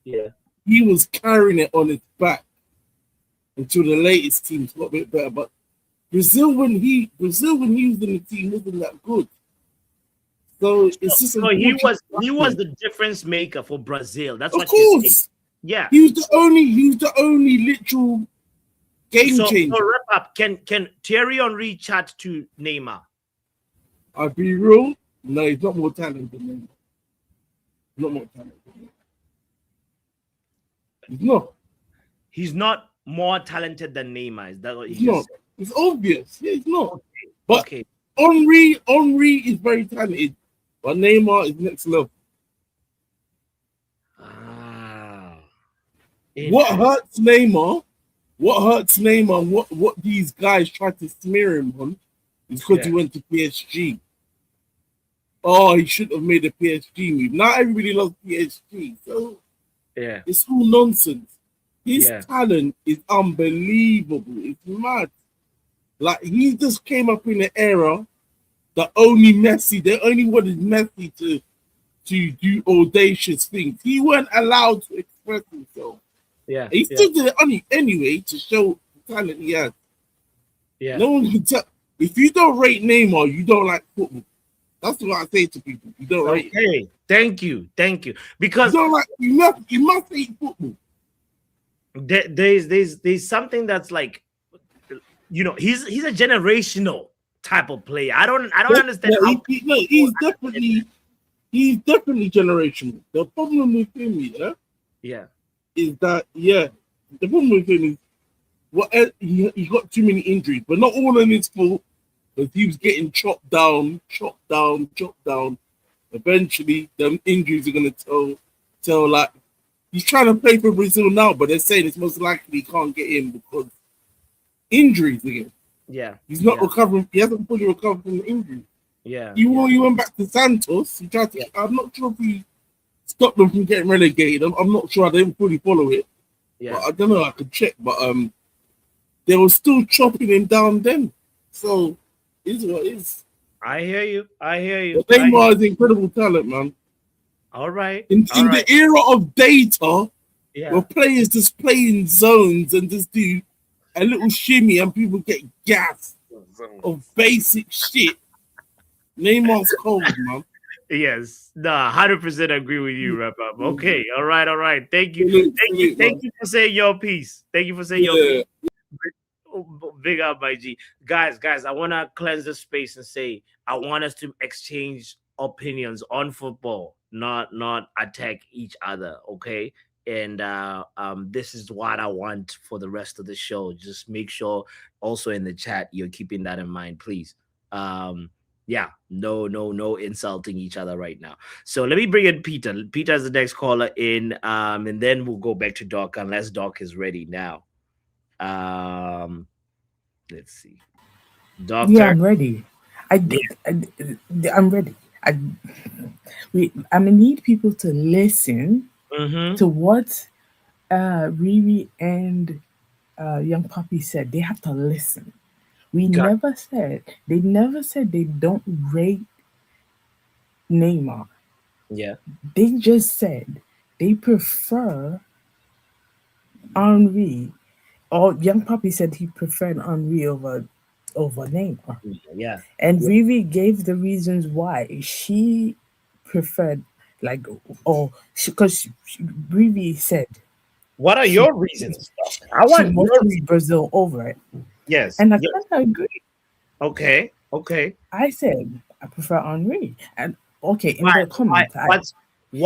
Yeah. He was carrying it on his back until the latest teams got a bit better. But Brazil when he was in the team wasn't that good. So it's just so he was the difference maker for Brazil. That's of what you're saying. course. Yeah. He was the only literal game changer. So wrap up. Can Thierry Henry chat to Neymar? I'll be real. No, he's not more talented than Neymar. Not more talented than Neymar. He's not. He's not more talented than Neymar. Is that what He's you not. just said? It's obvious. Yeah, he's not. Okay. But Okay. Henry is very talented, but Neymar is next level. Ah. What hurts Neymar? What these guys try to smear him on is because he went to PSG. Oh, he should have made a PSG move. Not everybody loves PSG, so Yeah. it's all nonsense. His Yeah. talent is unbelievable. It's mad. Like he just came up in an era that only Messi, they only wanted Messi to do audacious things. He weren't allowed to express himself. Yeah. He still did it anyway to show the talent he has. Yeah. No one can tell. If you don't rate Neymar, you don't like football. That's what I say to people. You don't rate. Okay. Thank you. Because you don't like. You must hate football. There's something that's like, you know, he's a generational type of player. I don't understand. He's definitely generational. The problem with him, is that the problem with him is he got too many injuries, but not all of his fault, because he was getting chopped down. Eventually, them injuries are gonna tell like he's trying to play for Brazil now, but they're saying it's most likely he can't get in because injuries again. Yeah. He's not recovering. He hasn't fully recovered from the injury. Yeah. He went back to Santos. He tried to. I'm not sure if he stopped them from getting relegated. I'm not sure. I didn't fully follow it. Yeah. But I don't know. I could check. But they were still chopping him down then. So it's what it is. I hear you. But Neymar is incredible talent, man. All right. In the era of data, Yeah. where players just play in zones and just do a little shimmy and people get gas of basic shit. Neymar's cold, man. Yes, 100% agree with you, Wrap Up. Okay, all right. Thank you for saying your piece. Thank you for saying your piece. Big up, my G. Guys, I want to cleanse the space and say I want us to exchange opinions on football, not attack each other, okay? And this is what I want for the rest of the show. Just make sure also in the chat you're keeping that in mind, please. Yeah, no insulting each other right now. So let me bring in Peter. Peter is the next caller in, and then we'll go back to Doc unless Doc is ready now. Let's see. Doctor. Yeah, I'm ready. I'm ready. I'm gonna need people to listen to what Riri and Young Puppy said. They have to listen. They never said they don't rate Neymar. Yeah. They just said they prefer Henry. Or Young Puppy said he preferred Henry over Neymar. Yeah. And Riri gave the reasons why she preferred, because Riri said. What are your reasons? I want Brazil over it. Yes. And I kind of agree. Okay. I said I prefer Henry. And okay, in the comments, in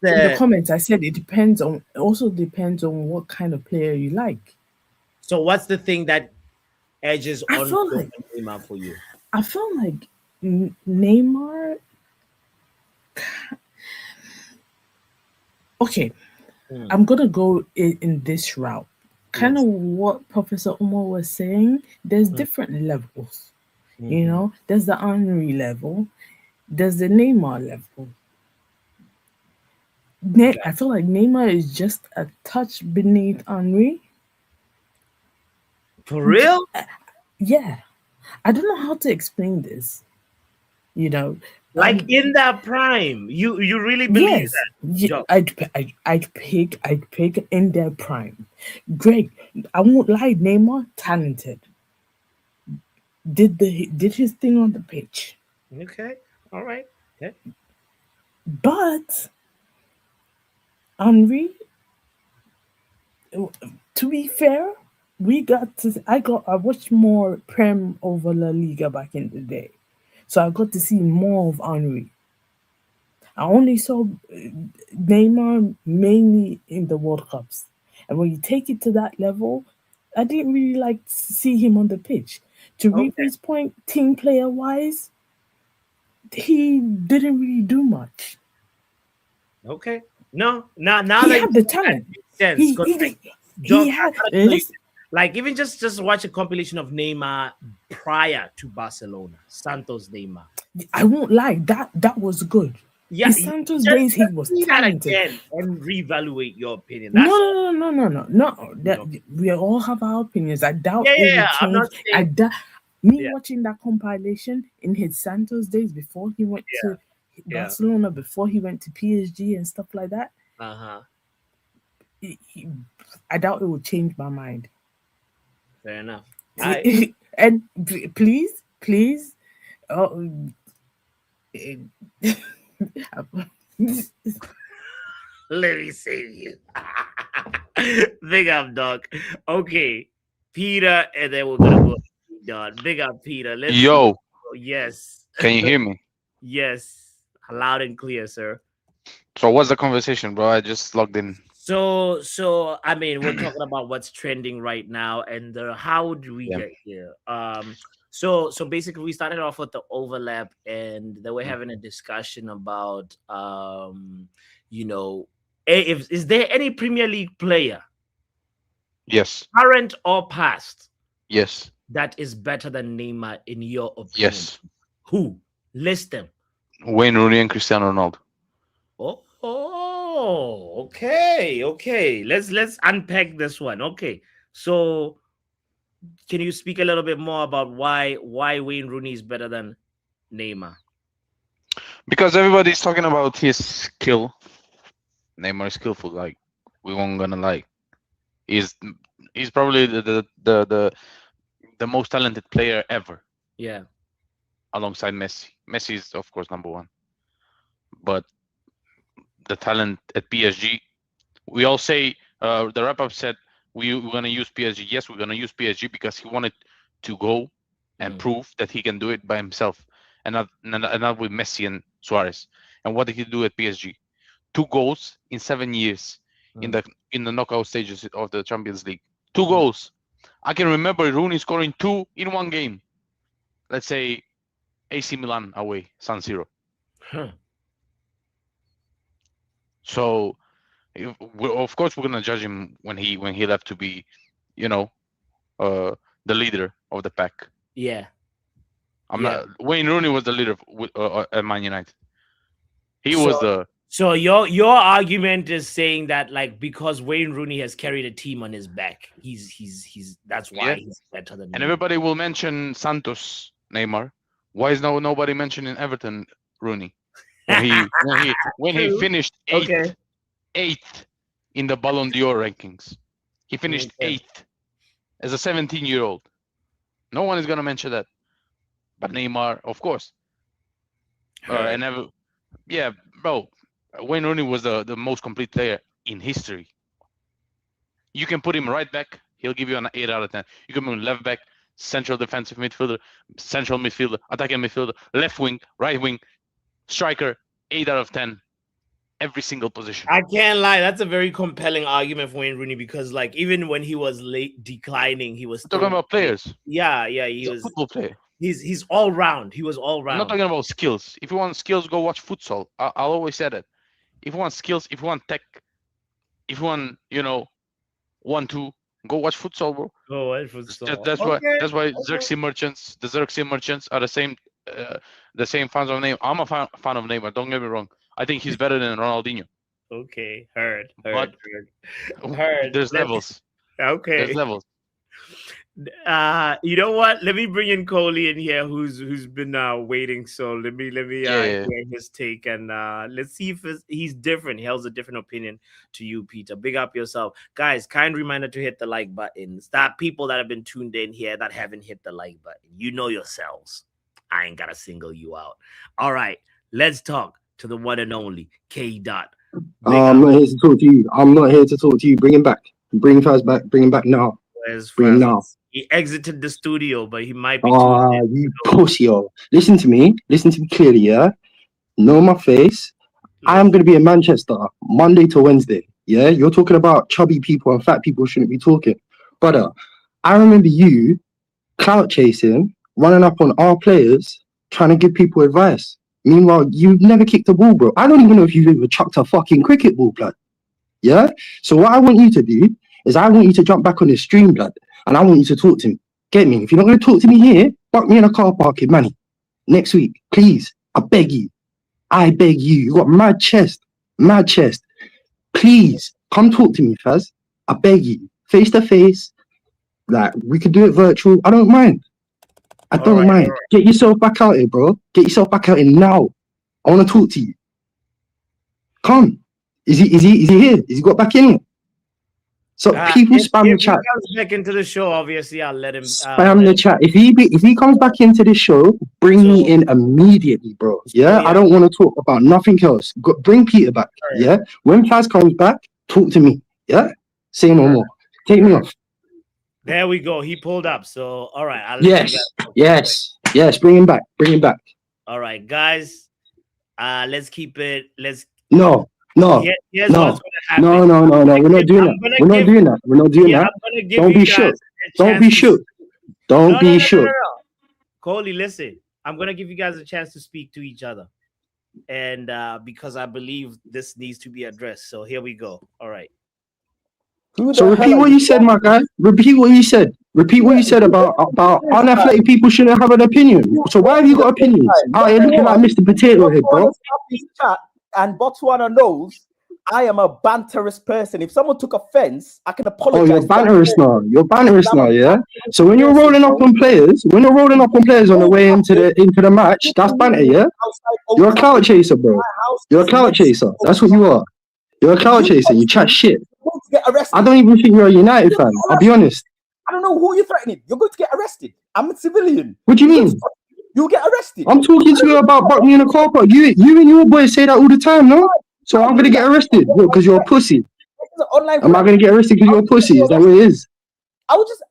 the comments I said it also depends on what kind of player you like. So what's the thing that edges on Neymar for you? I feel like Neymar. Okay, I'm gonna go in this route. Kind of what Professor Umar was saying. There's different levels. You know, there's the Henry level, there's the Neymar level. I feel like Neymar is just a touch beneath Henry. For real? Yeah. I don't know how to explain this. You know, like in that prime, you really believe yes, that? Joe? I'd pick in their prime. Greg, I won't lie, Neymar talented. Did his thing on the pitch. Okay, all right. Yeah. But Henri, to be fair, I watched more Prem over La Liga back in the day. So I got to see more of Henri. I only saw Neymar mainly in the World Cups. And when you take it to that level, I didn't really like to see him on the pitch. To Reepe's point, team player wise, he didn't really do much. Okay. No, now He that had the talent. sense. He had. Like even just watch a compilation of Neymar prior to Barcelona, Santos Neymar. I won't lie, that was good. Yeah, His Santos days, he was talented. Again and reevaluate your opinion. No. We all have our opinions. I doubt it will change. I'm not saying... watching that compilation in his Santos days before he went to Barcelona, before he went to PSG and stuff like that. I doubt it will change my mind. Fair enough. And please, let me save you. Big up, dog. Okay, Peter, and then we're gonna go. Don. Big up, Peter. Yo. Yes. Can you hear me? Yes, loud and clear, sir. So what's the conversation, bro? I just logged in. So I mean, we're talking about what's trending right now, and how do we get here? So basically, we started off with the overlap, and then we're having a discussion about, is there any Premier League player, yes, current or past, yes, that is better than Neymar in your opinion? Yes. Who? List them. Wayne Rooney and Cristiano Ronaldo. Okay. Let's unpack this one. Okay, so can you speak a little bit more about why Wayne Rooney is better than Neymar? Because everybody's talking about his skill. Neymar is skillful, like we won't gonna lie. He's probably the most talented player ever. Yeah. Alongside Messi. Messi is of course number one. But the talent at PSG, we all say the wrap-up said we're gonna use PSG. Yes, we're gonna use PSG because he wanted to go and prove that he can do it by himself, and not with Messi and Suarez. And what did he do at PSG? 2 goals in 7 years in the knockout stages of the Champions League. 2 goals. I can remember Rooney scoring 2 in one game. Let's say AC Milan away, San Siro. So, of course, we're gonna judge him when he left to be, the leader of the pack. Yeah. Not. Wayne Rooney was the leader at Man United. He was the. So your argument is saying that like because Wayne Rooney has carried a team on his back, he's that's why he's better than. And everybody will mention Santos Neymar. Why is nobody mentioning Everton Rooney? When he finished eighth in the Ballon d'Or rankings, he finished 8th as a 17-year-old. No one is gonna mention that, but Neymar, of course. Bro. Wayne Rooney was the most complete player in history. You can put him right back, he'll give you an 8 out of 10. You can put him left back, central defensive midfielder, central midfielder, attacking midfielder, left wing, right wing, striker, 8 out of 10. Every single position. I can't lie. That's a very compelling argument for Wayne Rooney because, like, even when he was late declining, he was talking about players. Yeah, he was a football player. He's all round. He was all round. I'm not talking about skills. If you want skills, go watch futsal. I'll always say that. If you want skills, if you want tech, if you want, 1-2, go watch futsal, bro. Go watch futsal. That's why Xerxes merchants. The Xerxes merchants are the same fans of Neymar. I'm a fan of Neymar. Don't get me wrong. I think he's better than Ronaldinho. Okay, heard. There's levels. Okay. There's levels. You know what? Let me bring in Coley in here, who's been waiting. So let me Yeah. hear his take, and let's see if he's different. He has a different opinion to you, Peter. Big up yourself, guys. Kind reminder to hit the like button. Stop people that have been tuned in here that haven't hit the like button. You know yourselves. I ain't gotta single you out. All right, let's talk to the one and only K. Dot. I'm not here to talk to you. I'm not here to talk to you. Bring him back. Bring Faz back. Bring him back now. Bring him now. He exited the studio, but he might be. You pussy, yo. Listen to me. Listen to me clearly, yeah? Know my face. I am going to be in Manchester Monday to Wednesday, yeah? You're talking about chubby people and fat people shouldn't be talking. Brother, I remember you clout chasing, running up on our players, trying to give people advice. Meanwhile, you've never kicked a ball, bro. I don't even know if you've ever chucked a fucking cricket ball, blood. Yeah? So what I want you to do is I want you to jump back on this stream, blood, and I want you to talk to me. Get me? If you're not going to talk to me here, fuck me in a car park in Manny. Next week, please. I beg you. I beg you. You got mad chest. Mad chest. Please, come talk to me, Faz. I beg you. Face to face. Like, we could do it virtual. I don't mind. I don't mind. Get yourself back out here, bro. Get yourself back out here now. I want to talk to you. Come. Is he here? Is he got back in here? So people spam the chat. If he comes back into the show, obviously I'll let him spam the chat. If he comes back into this show, bring me in immediately, bro. Yeah, I don't want to talk about nothing else. Bring Peter back. Yeah, when Faz comes back, talk to me. Yeah, say no more. Take me off. There we go. He pulled up. So all right. I'll let you guys know. Yes. Bring him back. Bring him back. All right, guys. Let's keep it. No. We're not doing that. Don't be shook. Don't be shook. Don't be shook. Coley, listen. I'm gonna give you guys a chance to speak to each other, and because I believe this needs to be addressed. So here we go. All right. So repeat what you said, my guy. Repeat what you said. Repeat what you said about unathletic people shouldn't have an opinion. So why have you got opinions? You're looking like Mr. Potato Head, bro. And Botswana knows I am a banterous person. If someone took offense, I can apologize. Oh, you're banterous now. You're banterous now, yeah. So when you're rolling up on players, on the way into the match, that's banter, yeah. You're a clout chaser, bro. You're a clout chaser. That's what you are. You're a clout chaser. You chat shit. I don't even think you're a United fan. I'll be honest. I don't know who you're threatening. You're going to get arrested. I'm a civilian. What do you mean? You'll get arrested. I'm talking to you about buck me in a car park. You and your boys say that all the time, no? So I'm gonna get arrested because you're a pussy. Am I gonna get arrested because you're a pussy? Is that what it is? I would just.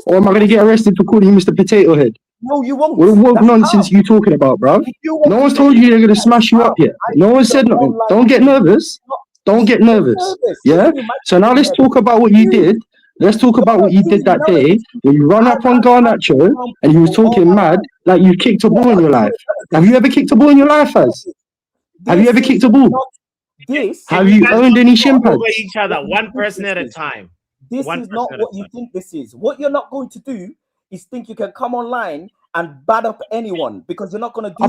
Or am I gonna get arrested for calling you Mr. Potato Head? No, you won't. What nonsense are you talking about, bro? No one's told you they're gonna smash you up yet. No one said nothing. Don't get nervous. Don't get nervous. Yeah. So now let's talk about what you did. Let's talk about what you did that day when you run up on Garnacho and you was talking mad like you kicked a ball in your life. Have you ever kicked a ball in your life, Faz? Have you ever kicked a ball? Have you owned any shin pads? Each other, one person at a time. This is not what you think this is. What you're not going to do is think you can come online and bad up anyone because you're not going to do that.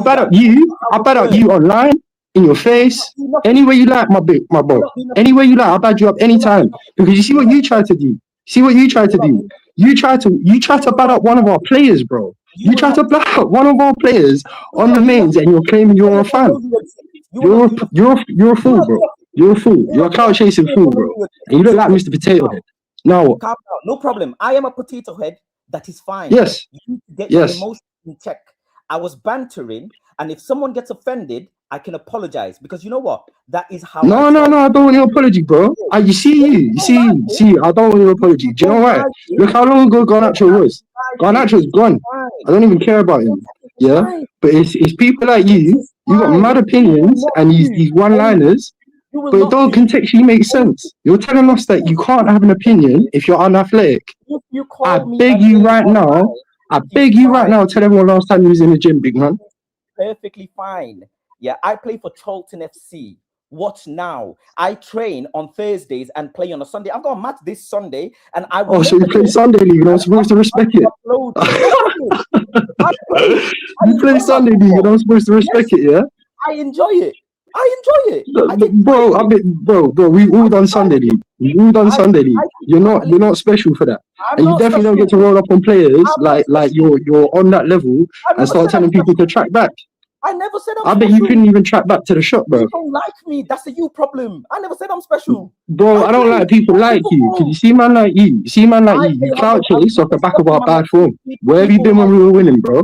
I bad up you online. In your face, any way you like, my bro. Any way you like, I'll bad you up anytime. Because you see what you tried to do. You try to bad up one of our players, bro. You try to bad up one of our players on the mains, and you're claiming you're a fan. You're a fool, bro. You're a fool. You're a clout chasing fool, bro. And you look like Mr. Potato Head. Now what? No problem. I am a potato head. That is fine. Yes. You need to get your emotions in check. I was bantering, and if someone gets offended, I can apologize because you know what? That is how. No, I don't want your apology, bro. You see, I don't want your apology. Do you know why? Look how long ago Garnacho was. Garnacho's gone. I don't even care about him. Yeah, but it's people like you. You got mad opinions and these one-liners, but it don't contextually make sense. You're telling us that you can't have an opinion if you're unathletic. I beg you right now. Tell everyone last time you was in the gym, big man. Perfectly fine. Yeah, I play for Charlton FC. What now? I train on Thursdays and play on a Sunday. I've got a match this Sunday, and I. Oh, so you play Sunday league? You're not supposed to respect it. You play Sunday league? You're not supposed to respect it, yeah? I enjoy it. I enjoy it. Bro, we all done Sunday League. We all done Sunday League. You're not special for that. I'm And you not definitely don't get to roll up on players like you're on that level and start telling people to track back. I never said I'm I bet special. you couldn't even track back to the shop, bro. You don't like me. That's the you problem. I never said I'm special. Bro, I don't like people like you. Cause you see man like you. You clout chase off the back of our bad form. Where have you been when we were winning, bro?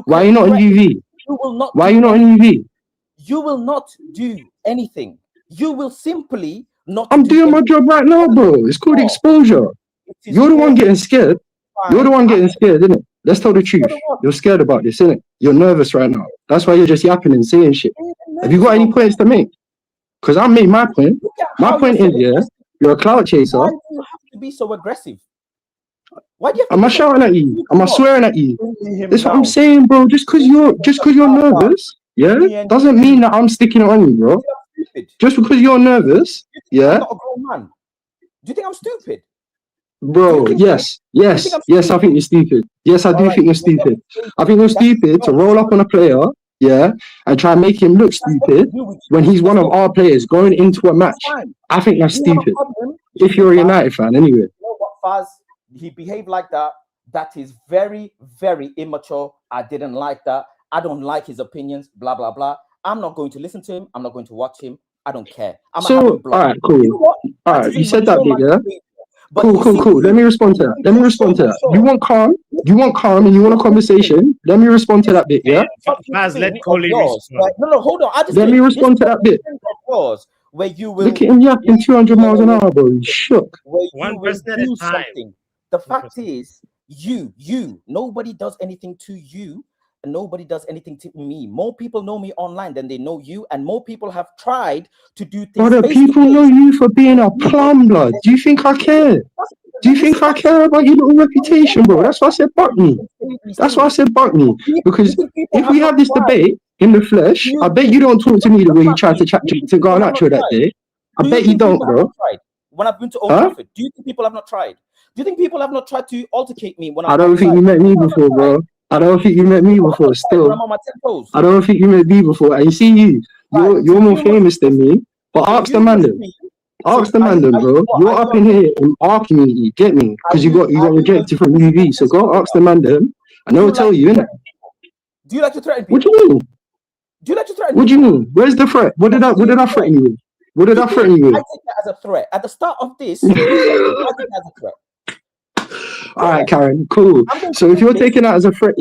Why are you not in UV? You will not. Why are you not in UV? You will not do anything. You will simply not. I'm doing my job right now, bro. It's called exposure. You're the one getting scared. You're the one getting scared, isn't it? Let's tell the truth. You're scared about this, innit? You're nervous right now. That's why you're just yapping and saying shit. Have you got any points to make? Because I made my point. My point is, you're a clout chaser. Why do you have to be so aggressive? Why do you have to Am I shouting at you? Am I swearing at you? That's what I'm saying, bro. Just because you're nervous, doesn't mean that I'm sticking it on you, bro. Just because you're nervous, I'm not a grown man. Do you think I'm stupid? Bro, yes, I think you're stupid. Yes, I do think you're stupid. I think you're stupid to roll up on a player, and try and make him look stupid when he's one of our players going into a match. I think that's stupid. If you're a United fan, anyway. You know what, Faz? He behaved like that. That is very, very immature. I didn't like that. I don't like his opinions, blah, blah, blah. I'm not going to listen to him. I'm not going to watch him. I don't care. All right, cool. You know what? All right, you said that bit, yeah? Cool. Let me respond to that. You want calm and you want a conversation. Let me respond to that bit, yeah? Let Coley respond. No, hold on. Let me respond to that bit. Where you will look at him yapping 200 miles an hour, bro. He's shook. One person at a time. The fact is, nobody does anything to you, and nobody does anything to me. More people know me online than they know you, and more people have tried to do things. Brother, people know you for being a plum blood. Do you think I care? Do you think I care about your little reputation, bro? That's why I said buck me. Because if we have this debate in the flesh, I bet you don't talk to me the way you tried to chat to Garnacho that day. I bet you don't, bro. When I've been to Old Trafford, do you think people have not tried? Do you think people have not tried to altercate me when I don't think you met me before, bro. I don't think you met me before. Still, I don't think you met me before. I see you. You're more famous than me. But ask the man then. Ask the man then, bro. You're up in here in our community, get me? Because you got rejected from UV. So go ask the man then, and they'll tell you, innit? Do you like to threaten people? What do you mean? Do you like to threaten? What do you mean? Where's the threat? What did I threaten you with? What did I threaten you with? I take that as a threat. At the start of this, I take that as a threat. All right, Karen, cool. So if you're taking that as a threat,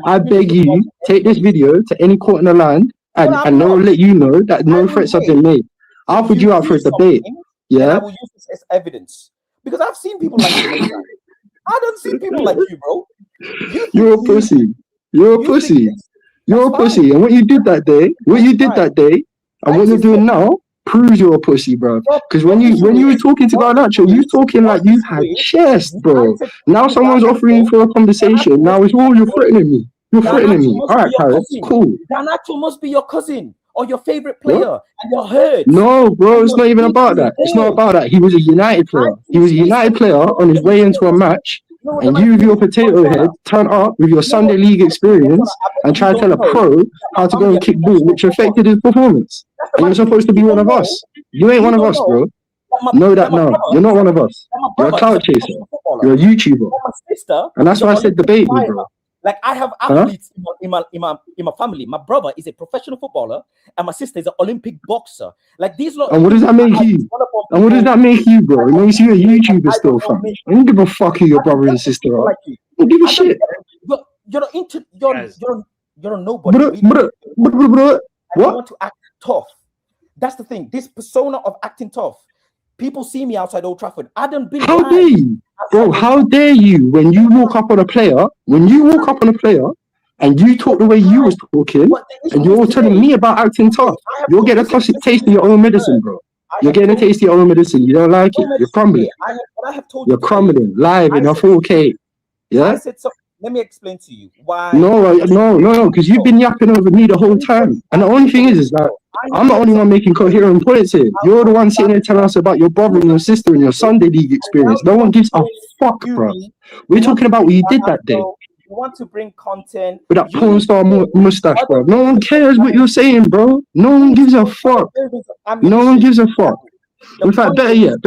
I beg you, take this video to any court in the land and they'll let you know that no threats have been made. I'll put you out for a debate. Yeah. I will use this as evidence. Because I've seen people like you. I don't see people like you, bro. You're a pussy. You're a pussy. You're a pussy. And what you did that day, and what you're doing now, proves you're a pussy, bro. Because when you were talking to Garnacho, you talking like you had chest, bro. Now someone's offering you for a conversation. Now it's all you're threatening me. You're threatening me. All right, Karen, cool. Garnacho must be your cousin or your favorite player, and you're hurt. No, bro, it's not even about that. It's not about that. He was a United player. He was a United player on his way into a match. And you with your potato head turn up with your Sunday League experience and try to tell a pro how to go and kick ball, which affected his performance. And you're supposed to be one of us. You ain't one of us, bro. Know that now. You're not one of us. You're a clout chaser. You're a YouTuber. And that's why I said debate me, bro. Like I have athletes in my family. My brother is a professional footballer, and my sister is an Olympic boxer. Like these. And what does that make you? And what does that make you, bro? It makes you a YouTuber still, fam. I don't give a fuck who your brother and sister are. I don't give a shit. You're a nobody. What? You want to act tough. That's the thing. This persona of acting tough. People see me outside Old Trafford. I don't believe. How dare you, bro? How dare you when you walk up on a player? When you walk up on a player and you talk the way you was talking, and you're telling me about acting tough, you're getting a taste of your own medicine, bro. You're getting a taste of your own medicine. You don't like it. You're crumbling. You're crumbling live in a 4K. Yeah. Let me explain to you why. No, because you've been yapping over me the whole time. And the only thing is that I'm the only one making coherent points here. You're the one sitting there telling us about your brother and your sister and your Sunday League experience. No one gives a fuck, bro. We're talking about what you did that day. you want to bring content. with that You porn need star to mustache, bro. No one cares what you're saying, bro. No one gives a fuck. No one gives a fuck. In fact, better yet.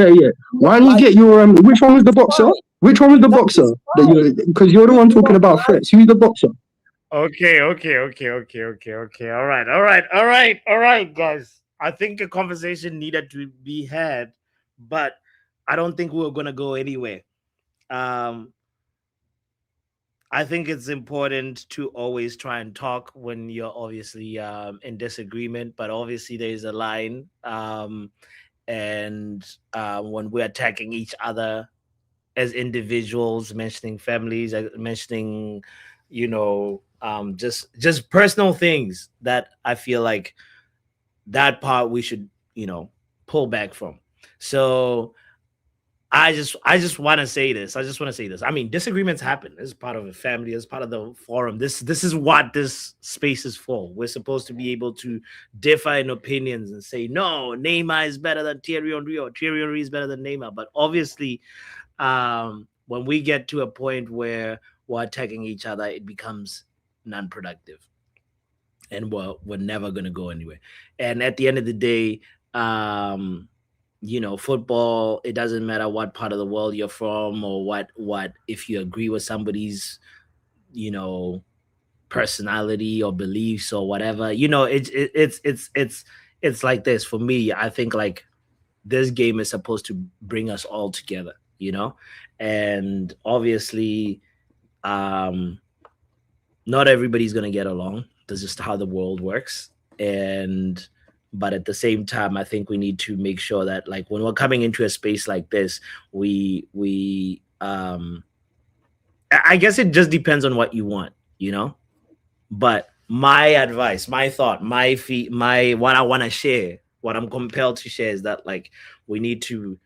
Why don't you get your which one was the boxer? Which one was the boxer? That you because you're the one talking about threats. Who's the boxer? Okay. All right, guys. I think a conversation needed to be had, but I don't think we're gonna go anywhere. Um, I think it's important to always try and talk when you're obviously in disagreement, but obviously there's a line. And when we're attacking each other as individuals, mentioning families, mentioning, just personal things that I feel like that part we should, pull back from. So I just want to say this. I mean, disagreements happen. It's part of a family. It's part of the forum. This is what this space is for. We're supposed to be able to differ in opinions and say, no, Neymar is better than Thierry Henry, or Thierry Henry is better than Neymar. But obviously, when we get to a point where we're attacking each other, it becomes non-productive, and we're never gonna go anywhere. And at the end of the day, football, it doesn't matter what part of the world you're from, or what if you agree with somebody's personality or beliefs or whatever, it's like this. For me, I think like this game is supposed to bring us all together, and obviously not everybody's gonna get along. That's just how the world works. But at the same time, I think we need to make sure that, like, when we're coming into a space like this, I guess it just depends on what you want, But my advice, my thought, what I want to share, what I'm compelled to share is that, like, we need to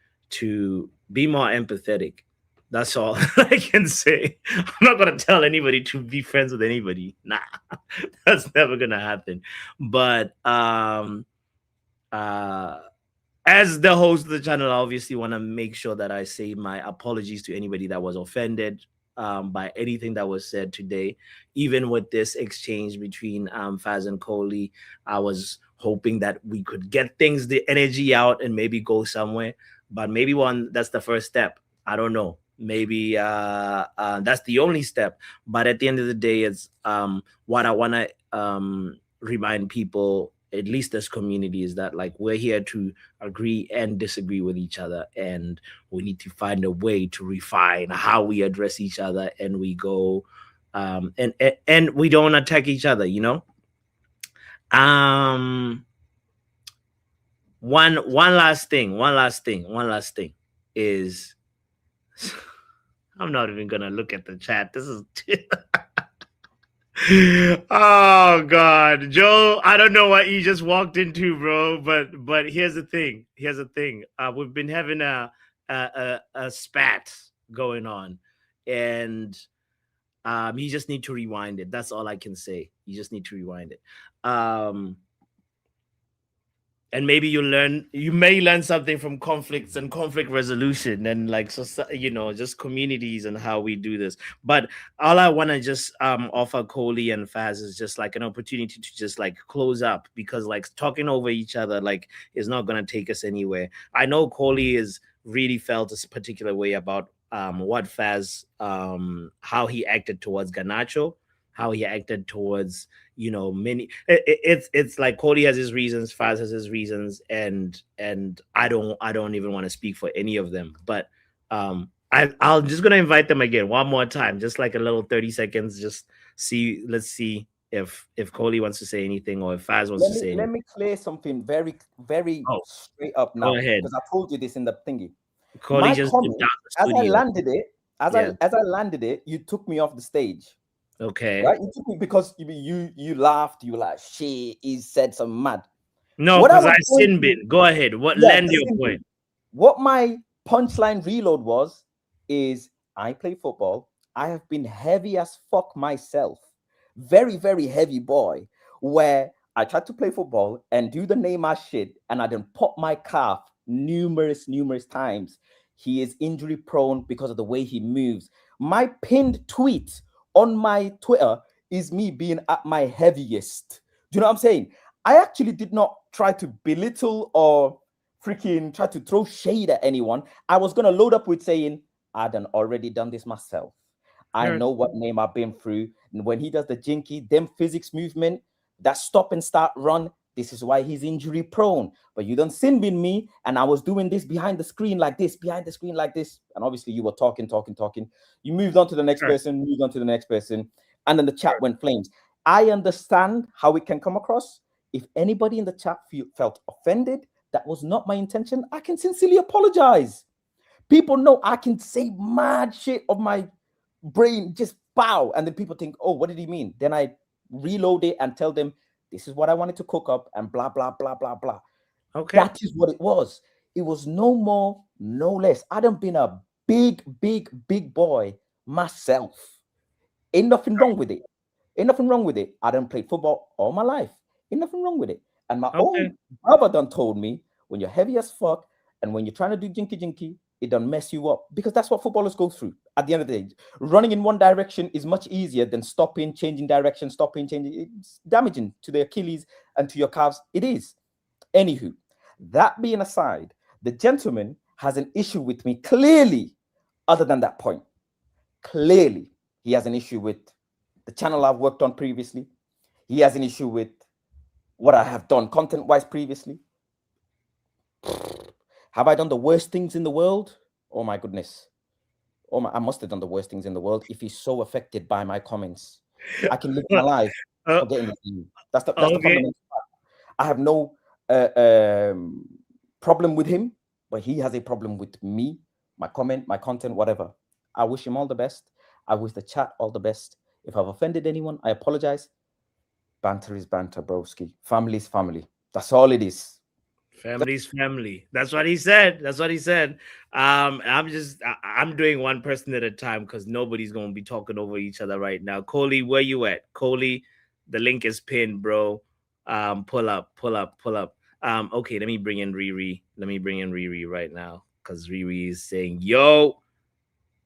be more empathetic. That's all I can say. I'm not gonna tell anybody to be friends with anybody. Nah, that's never gonna happen. But as the host of the channel, I obviously want to make sure that I say my apologies to anybody that was offended by anything that was said today. Even with this exchange between Faz and Coley, I was hoping that we could get the energy out and maybe go somewhere. But maybe that's the first step. I don't know. Maybe that's the only step. But at the end of the day, it's what I want to remind people, at least this community, is that, like, we're here to agree and disagree with each other, and we need to find a way to refine how we address each other, and we go and we don't attack each other, one last thing is I'm not even gonna look at the chat. This is oh God, Joe, I don't know what you just walked into, bro, but here's the thing. We've been having a spat going on, and you just need to rewind it. That's all I can say. You just need to rewind it. And maybe you may learn something from conflicts and conflict resolution, and, like, so just communities and how we do this. But all I want to just offer Coley and Faz is just like an opportunity to just, like, close up, because, like, talking over each other, like, is not going to take us anywhere. I know Coley is really felt this particular way about what Faz, how he acted towards Garnacho, how he acted towards many. It's like Cody has his reasons, Faz has his reasons, and I don't even want to speak for any of them. But I'll just gonna invite them again one more time, just like a little 30 seconds. Let's see if Cody wants to say anything, or if Faz wants to say anything. Let me clear something very, very straight up now, because I told you this in the thingy. Cody just comment, as I landed it, you took me off the stage. Okay. Right? You took me because you laughed. You were like, he said some mad. No, because I sin bin. Go ahead. Lend your point. What my punchline reload is I play football. I have been heavy as fuck myself. Very, very heavy boy. Where I tried to play football and do the Neymar shit, and I then pop my calf numerous times. He is injury prone because of the way he moves. My pinned tweet on my Twitter is me being at my heaviest. Do you know what I'm saying? I actually did not try to belittle or freaking try to throw shade at anyone. I was going to load up with saying, I done already done this myself. I know what Neymar been through. And when he does the jinky, them physics movement, that stop and start run, this is why he's injury prone. But you done sin bin me, and I was doing this behind the screen like this, behind the screen like this. And obviously you were talking. You moved on to the next person, moved on to the next person. And then the chat went flames. I understand how it can come across. If anybody in the chat felt offended, that was not my intention. I can sincerely apologize. People know I can say mad shit of my brain, just bow. And then people think, oh, what did he mean? Then I reload it and tell them, this is what I wanted to cook up and blah, blah, blah, blah, blah. Okay. That is what it was. It was no more, no less. I done been a big, big, big boy myself. Ain't nothing wrong with it. Ain't nothing wrong with it. I done played football all my life. Ain't nothing wrong with it. And my own brother done told me, when you're heavy as fuck and when you're trying to do jinky, it done mess you up, because that's what footballers go through. At the end of the day, running in one direction is much easier than stopping, changing direction, changing. It's damaging to the Achilles and to your calves. It is. Anywho, that being aside, the gentleman has an issue with me clearly, other than that point. Clearly, he has an issue with the channel I've worked on previously. He has an issue with what I have done content-wise previously. Have I done the worst things in the world? Oh my goodness. I must have done the worst things in the world if he's so affected by my comments. I can live my life forgetting the That's the fundamental part. I have no problem with him, but he has a problem with me, my comment, my content, whatever. I wish him all the best. I wish the chat all the best. If I've offended anyone, I apologize. Banter is banter, broski. Family is family. That's all it is. Family's family. That's what he said. I'm doing one person at a time because nobody's going to be talking over each other right now. Coley, where you at? Coley, the link is pinned, bro. Pull up. Okay, let me bring in Riri right now, because Riri is saying, yo,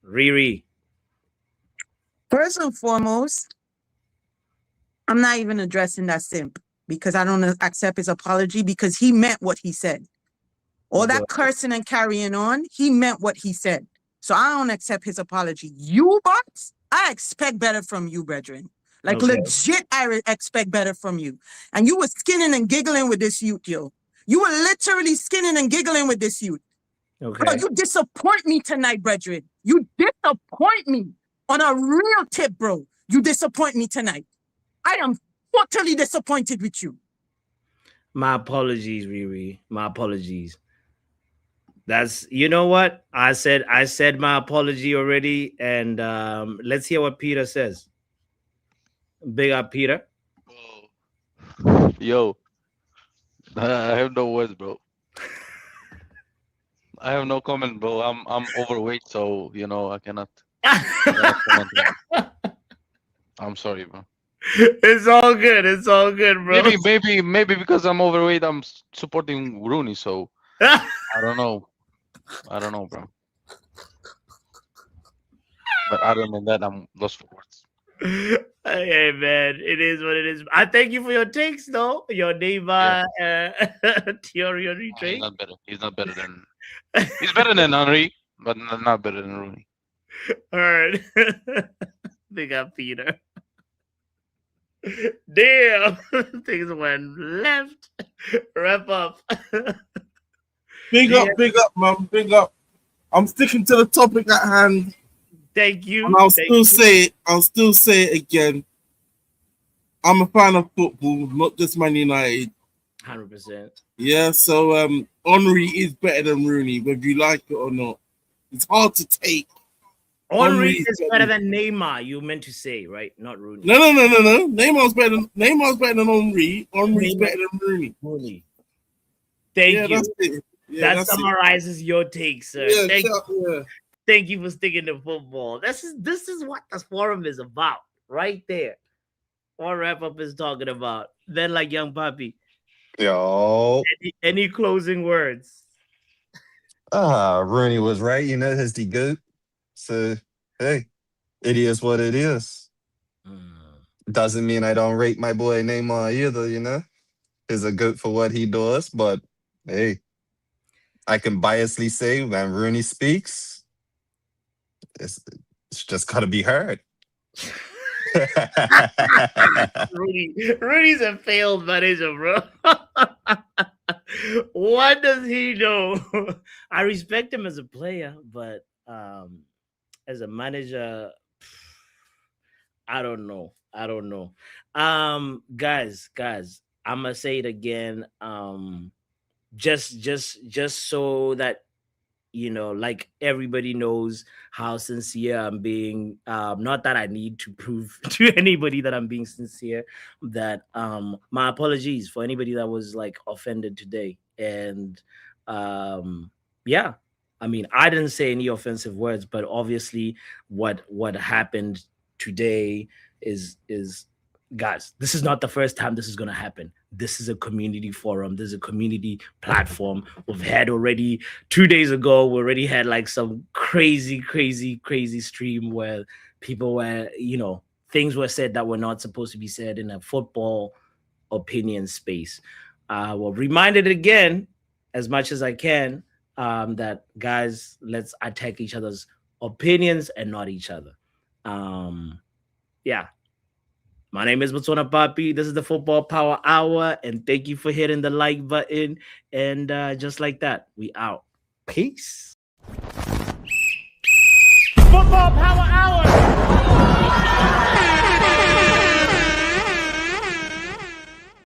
Riri. First and foremost, I'm not even addressing that simp, because I don't accept his apology, because he meant what he said. All that cursing and carrying on, he meant what he said. So I don't accept his apology. You bots, I expect better from you, brethren. Legit, I expect better from you. And you were skinning and giggling with this youth, yo. You were literally skinning and giggling with this youth. Okay. Bro, you disappoint me tonight, brethren. You disappoint me on a real tip, bro. You disappoint me tonight. I am totally disappointed with you. My apologies, Riri. My apologies. That's, you know what? I said my apology already, and let's hear what Peter says. Big up, Peter. Yo, I have no words, bro. I have no comment, bro. I'm overweight, so I cannot. I'm sorry, bro. It's all good, bro. Maybe because I'm overweight, I'm supporting Rooney. So I don't know, bro. But other than that, I'm lost for words. Hey man, it is what it is. I thank you for your takes, though. Your Neymar theory on retake. He's not better than. He's better than Henry, but not better than Rooney. All right. Big up, Peter. Damn, things went left. Wrap up. Big up, man. Big up. I'm sticking to the topic at hand. Thank you. And I'll still say it again. I'm a fan of football, not just Man United. 100%. Yeah, so Henry is better than Rooney, whether you like it or not. It's hard to take. Henry is better than Neymar, you meant to say, right? Not Rooney. No. Neymar's better than Henry. Henry's better than Rooney. Thank you. That's it. Yeah, that summarizes your take, sir. Thank you for sticking to football. This is what this forum is about, right there. What Wrap Up is talking about. Then, like Young Papi. Yo. Any closing words? Rooney was right. He's the GOAT. So, hey, it is what it is. Doesn't mean I don't rate my boy Neymar either, you know? He's a goat for what he does, but hey, I can biasly say when Rooney speaks, it's just gotta be heard. Rooney's a failed manager, bro. What does he know? I respect him as a player, but as a manager, I don't know. Guys, I'm gonna say it again. Just so that you know, like everybody knows how sincere I'm being. Not that I need to prove to anybody that I'm being sincere. That my apologies for anybody that was like offended today. And yeah, I mean, I didn't say any offensive words, but obviously, what happened today is guys, this is not the first time this is going to happen. This is a community forum. This is a community platform. We've had already 2 days ago, we already had like some crazy stream where people were, you know, things were said that were not supposed to be said in a football opinion space. Well, reminded again, as much as I can, that guys, let's attack each other's opinions and not each other. Yeah. My name is Botswana Papi. This is the Football Power Hour, and thank you for hitting the like button. And just like that, we out. Peace. Football Power Hour.